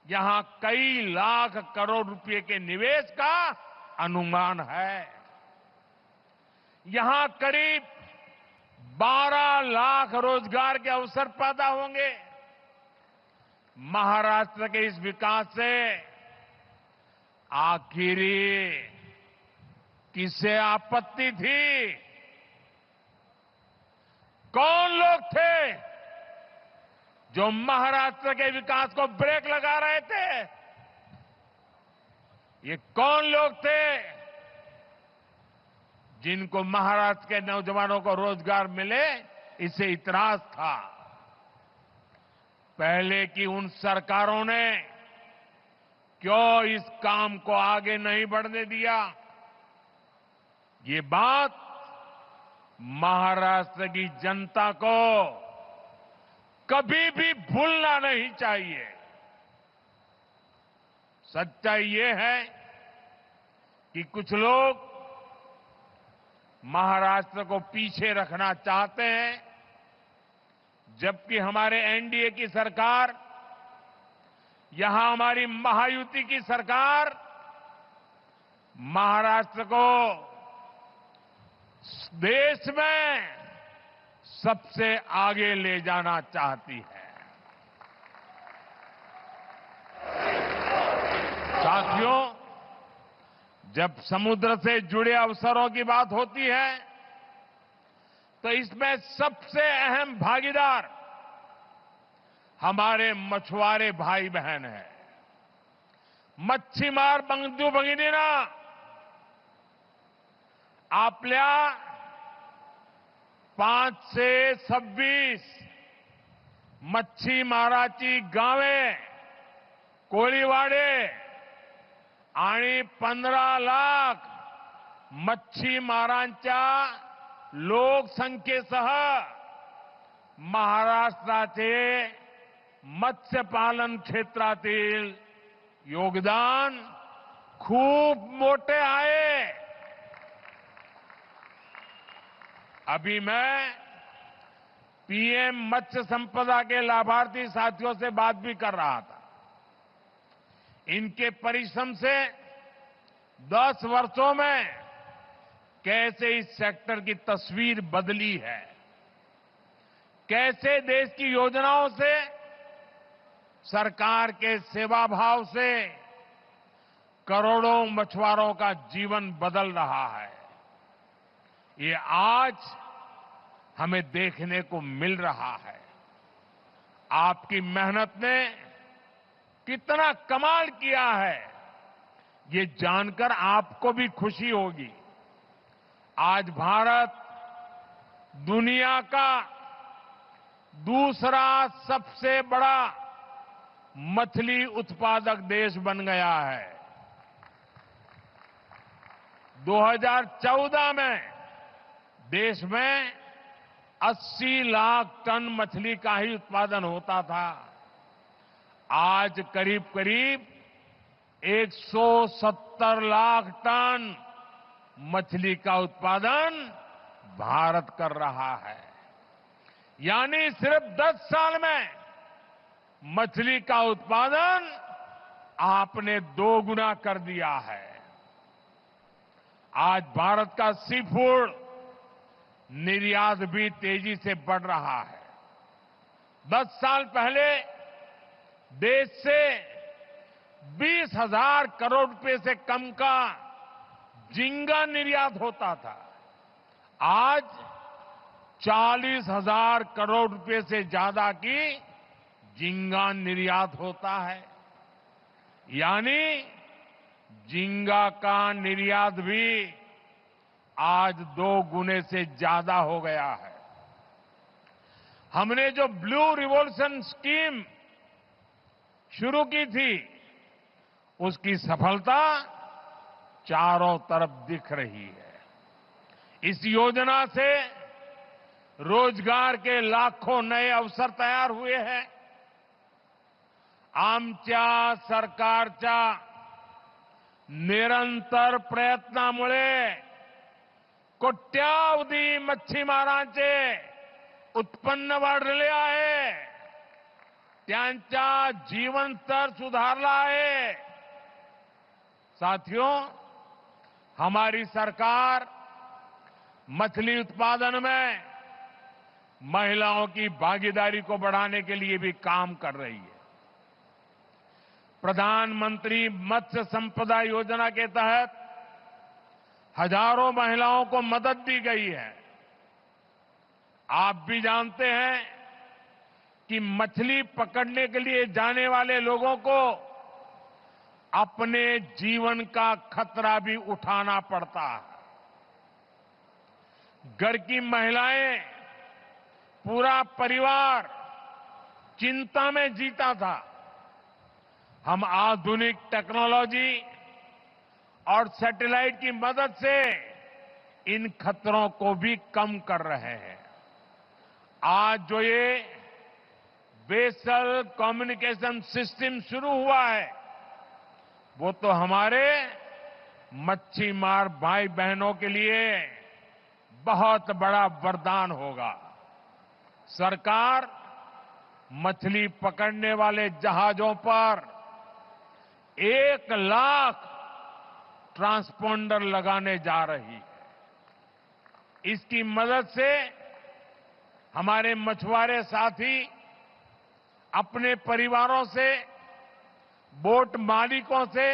यहां कई लाख करोड़ रुपए के निवेश का अनुमान है। यहां करीब 12 लाख रोजगार के अवसर पैदा होंगे। महाराष्ट्र के इस विकास से आखिरी किसे आपत्ति थी? कौन लोग थे जो महाराष्ट्र के विकास को ब्रेक लगा रहे थे? ये कौन लोग थे जिनको महाराष्ट्र के नौजवानों को रोजगार मिले, इससे इतराज था? पहले की उन सरकारों ने क्यों इस काम को आगे नहीं बढ़ने दिया? ये बात महाराष्ट्र की जनता को कभी भी भूलना नहीं चाहिए। सच्चाई ये है कि कुछ लोग महाराष्ट्र को पीछे रखना चाहते हैं, जबकि हमारे एनडीए की सरकार, यहां हमारी महायुति की सरकार महाराष्ट्र को देश में सबसे आगे ले जाना चाहती है। साथियों, जब समुद्र से जुड़े अवसरों की बात होती है, तो इसमें सबसे अहम भागीदार हमारे मछुआरे भाई बहन हैं। मच्छीमार बंधू भगिनींना, आपल्या 5 से 26 मच्छीमाराची गावे, कोळीवाडे आणि 15 लाख मच्छीमारांच्या लोकसंख्येसह महाराष्ट्राचे मत्स्य पालन क्षेत्रातील योगदान खूप मोठे आहे. अभी मैं पीएम मत्स्य संपदा के लाभार्थी साथियों से बात भी कर रहा था. इनके परिश्रम से 10 वर्षों में कैसे इस सेक्टर की तस्वीर बदली है, कैसे देश की योजनाओं से, सरकार के सेवा भाव से करोड़ों मछुआरों का जीवन बदल रहा है. ये आज हमें देखने को मिल रहा है. आपकी मेहनत ने कितना कमाल किया है, ये जानकर आपको भी खुशी होगी. आज भारत दुनिया का दूसरा सबसे बड़ा मछली उत्पादक देश बन गया है. 2014 में देश में 80 लाख टन मछली का ही उत्पादन होता था. आज करीब करीब 170 लाख टन मछली का उत्पादन भारत कर रहा है. यानी सिर्फ 10 साल में मछली का उत्पादन आपने 2 गुना कर दिया है. आज भारत का सी फूड निर्यात भी तेजी से बढ़ रहा है. 10 साल पहले देश से 20,000 करोड़ रुपए से कम का झींगा निर्यात होता था. आज 40,000 करोड़ रुपए से ज्यादा की झींगा निर्यात होता है. यानी झींगा का निर्यात भी आज 2 गुने से ज्यादा हो गया है. हमने जो ब्लू रिवॉल्यूशन स्कीम शुरू की थी, उसकी सफलता चारों तरफ दिख रही है. इस योजना से रोजगार के लाखों नए अवसर तैयार हुए हैं. आमच्या सरकारच्या निरंतर प्रयत्नामुळे कोट्यावधी मच्छीमारांचे उत्पन्न वाढले आहे. त्यांचा जीवन स्तर सुधारला आहे. साथियों, हमारी सरकार मछली उत्पादन में महिलाओं की भागीदारी को बढ़ाने के लिए भी काम कर रही है. प्रधानमंत्री मत्स्य संपदा योजना के तहत हजारों महिलाओं को मदद दी गई है. आप भी जानते हैं कि मछली पकड़ने के लिए जाने वाले लोगों को अपने जीवन का खतरा भी उठाना पड़ता है. घर की महिलाएं, पूरा परिवार चिंता में जीता था. हम आधुनिक टेक्नोलॉजी और सैटेलाइट की मदद से इन खतरों को भी कम कर रहे हैं. आज जो ये वेसल कम्युनिकेशन सिस्टम शुरू हुआ है, वो तो हमारे मच्छी मार भाई बहनों के लिए बहुत बड़ा वरदान होगा. सरकार मछली पकड़ने वाले जहाजों पर 1 लाख ट्रांसपोंडर लगाने जा रही है. इसकी मदद से हमारे मछुआरे साथी अपने परिवारों से, बोट मालिकों से,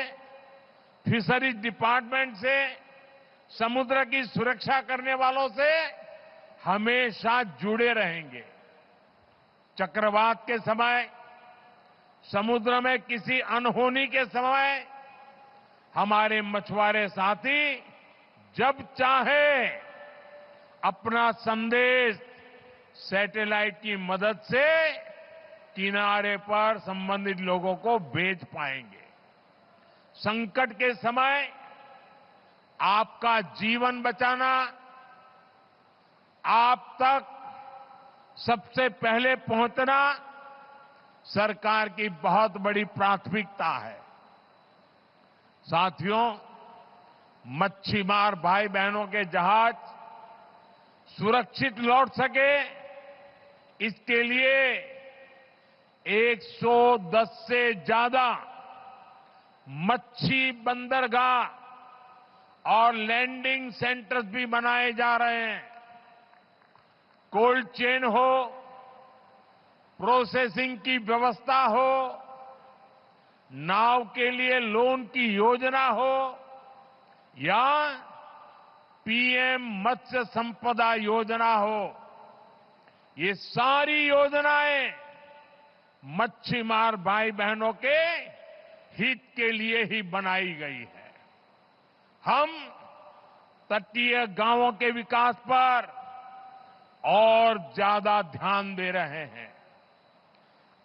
फिशरीज डिपार्टमेंट से, समुद्र की सुरक्षा करने वालों से हमेशा जुड़े रहेंगे. चक्रवात के समय, समुद्र में किसी अनहोनी के समय हमारे मछुआरे साथी जब चाहे अपना संदेश सैटेलाइट की मदद से किनारे पर संबंधित लोगों को भेज पाएंगे. संकट के समय आपका जीवन बचाना, आप तक सबसे पहले पहुंचना सरकार की बहुत बड़ी प्राथमिकता है। साथियों, मच्छीमार भाई बहनों के जहाज सुरक्षित लौट सके, इसके लिए 110 से ज्यादा मच्छी बंदरगाह और लैंडिंग सेंटर्स भी बनाए जा रहे हैं। कोल्ड चेन हो, प्रोसेसिंग की व्यवस्था हो, नाव के लिए लोन की योजना हो या पीएम मत्स्य संपदा योजना हो, ये सारी योजनाएं मच्छीमार भाई बहनों के हित के लिए ही बनाई गई है। हम तटीय गांवों के विकास पर और ज्यादा ध्यान दे रहे हैं।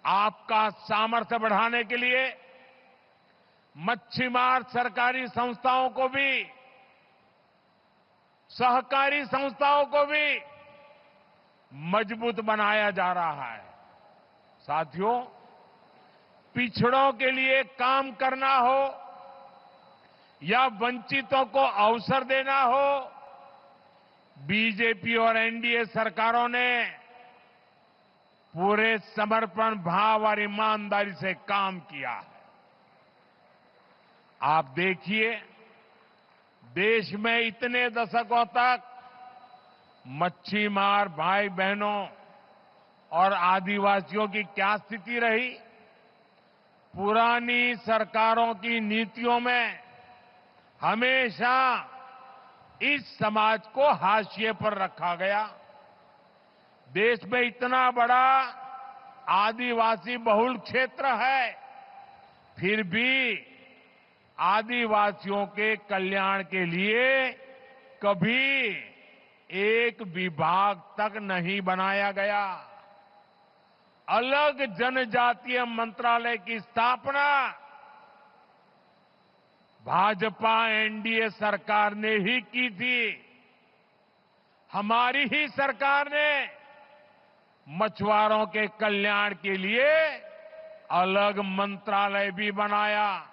आपका सामर्थ्य बढ़ाने के लिए मच्छीमार सरकारी संस्थाओं को भी, सहकारी संस्थाओं को भी मजबूत बनाया जा रहा है। साथियों, पिछड़ों के लिए काम करना हो या वंचितों को अवसर देना हो, बीजेपी और एनडीए सरकारों ने पूरे समर्पण भाव और ईमानदारी से काम किया है। आप देखिए, देश में इतने दशकों तक मच्छीमार भाई बहनों और आदिवासियों की क्या स्थिति रही। पुरानी सरकारों की नीतियों में हमेशा इस समाज को हाशिए पर रखा गया। देश में इतना बड़ा आदिवासी बहुल क्षेत्र है, फिर भी आदिवासियों के कल्याण के लिए कभी एक विभाग तक नहीं बनाया गया। अलग जनजातीय मंत्रालय की स्थापना भाजपा एनडीए सरकार ने ही की थी। हमारी ही सरकार ने मछुआरों के कल्याण के लिए अलग मंत्रालय भी बनाया।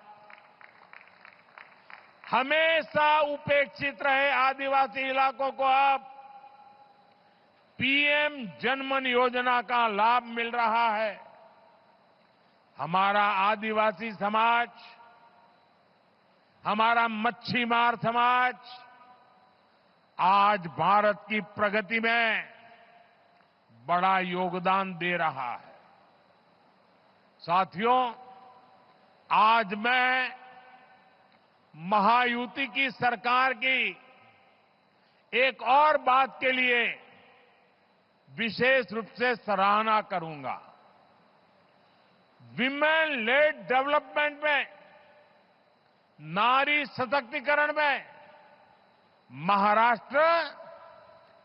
हमेशा उपेक्षित रहे आदिवासी इलाकों को अब पीएम जनमन योजना का लाभ मिल रहा है। हमारा आदिवासी समाज, हमारा मच्छीमार समाज आज भारत की प्रगति में बड़ा योगदान दे रहा है। साथियों, आज मैं महायुति की सरकार की एक और बात के लिए विशेष रूप से सराहना करूंगा। विमेन लेड डेवलपमेंट में, नारी सशक्तिकरण में महाराष्ट्र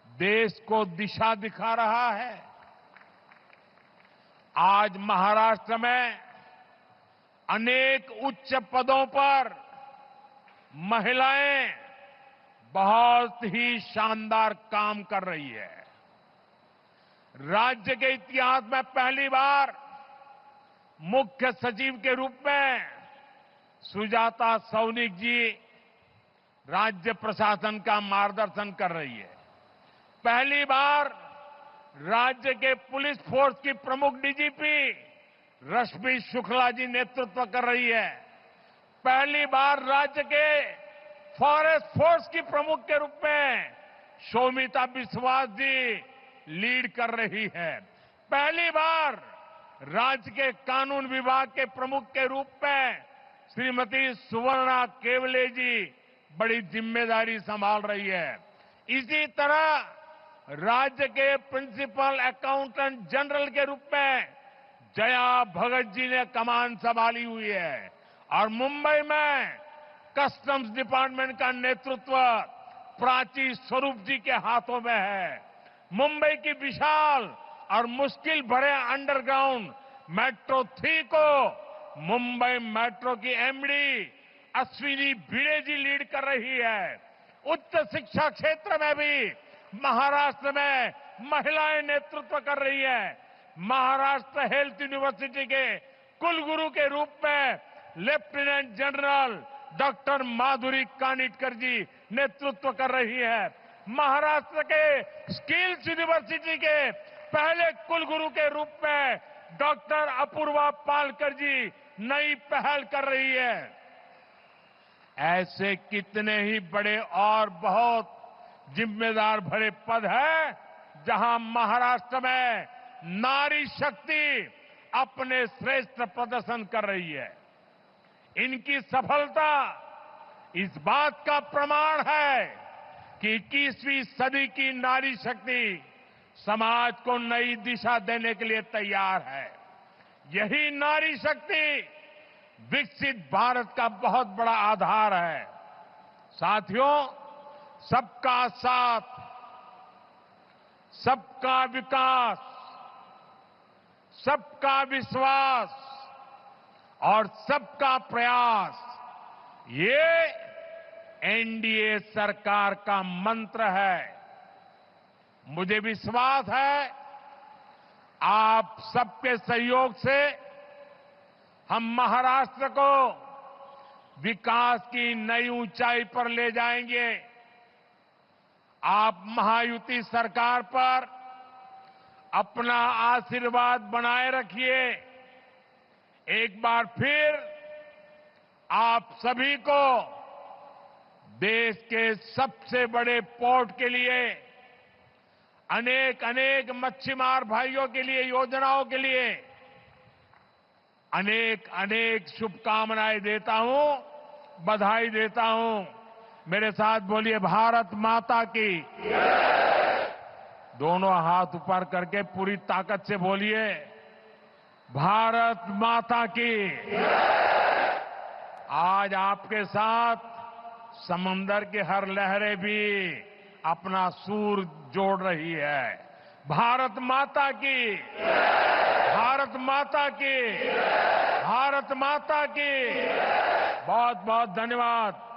देश को दिशा दिखा रहा है। आज महाराष्ट्र में अनेक उच्च पदों पर महिलाएं बहुत ही शानदार काम कर रही है। राज्य के इतिहास में पहली बार मुख्य सचिव के रूप में सुजाता सौनिक जी राज्य प्रशासन का मार्गदर्शन कर रही है। पहली बार राज्य के पुलिस फोर्स की प्रमुख डीजीपी रश्मि शुक्ला जी नेतृत्व कर रही है। पहली बार राज्य के फॉरेस्ट फोर्स की प्रमुख के रूप में शोमिता बिस्वास जी लीड कर रही है। पहली बार राज्य के कानून विभाग के प्रमुख के रूप में श्रीमती सुवर्णा केवले जी बड़ी जिम्मेदारी संभाल रही है। इसी तरह राज्य के प्रिंसिपल अकाउंटेंट जनरल के रूप में जया भगत जी ने कमान संभाली हुई है और मुंबई में कस्टम्स डिपार्टमेंट का नेतृत्व प्राची स्वरूप जी के हाथों में है। मुंबई की विशाल और मुश्किल भरे अंडरग्राउंड मेट्रो 3 को मुंबई मेट्रो की एमडी अश्विनी भिड़े जी लीड कर रही है। उच्च शिक्षा क्षेत्र में भी महाराष्ट्र में महिलाएं नेतृत्व कर रही है। महाराष्ट्र हेल्थ यूनिवर्सिटी के कुलगुरु के रूप में लेफ्टिनेंट जनरल डॉक्टर माधुरी कानिटकर जी नेतृत्व कर रही है। महाराष्ट्र के स्किल्स यूनिवर्सिटी के पहले कुलगुरु के रूप में डॉक्टर अपूर्वा पालकर जी नई पहल कर रही है। ऐसे कितने ही बड़े और बहुत जिम्मेदार भरे पद हैं जहां महाराष्ट्र में नारी शक्ति अपने श्रेष्ठ प्रदर्शन कर रही है। इनकी सफलता इस बात का प्रमाण है कि 21वीं सदी की नारी शक्ति समाज को नई दिशा देने के लिए तैयार है। यही नारी शक्ति विकसित भारत का बहुत बड़ा आधार है। साथियों, सबका साथ, सबका विकास, सबका विश्वास और सबका प्रयास, ये एनडीए सरकार का मंत्र है। मुझे विश्वास है आप सबके सहयोग से हम महाराष्ट्र को विकास की नई ऊंचाई पर ले जाएंगे। आप महायुति सरकार पर अपना आशीर्वाद बनाए रखिए। एक बार फिर आप सभी को देश के सबसे बड़े पोर्ट के लिए, अनेक अनेक मच्छीमार भाइयों के लिए, योजनाओं के लिए अनेक अनेक शुभकामनाएं देता हूं, बधाई देता हूं। मेरे साथ बोलिए भारत माता की। दोनों हाथ ऊपर करके पूरी ताकत से बोलिए भारत माता की। आज आपके साथ समंदर की हर लहरें भी अपना सूर जोड़ रही है। भारत माता की, भारत माता की, भारत माता की। बहुत बहुत धन्यवाद।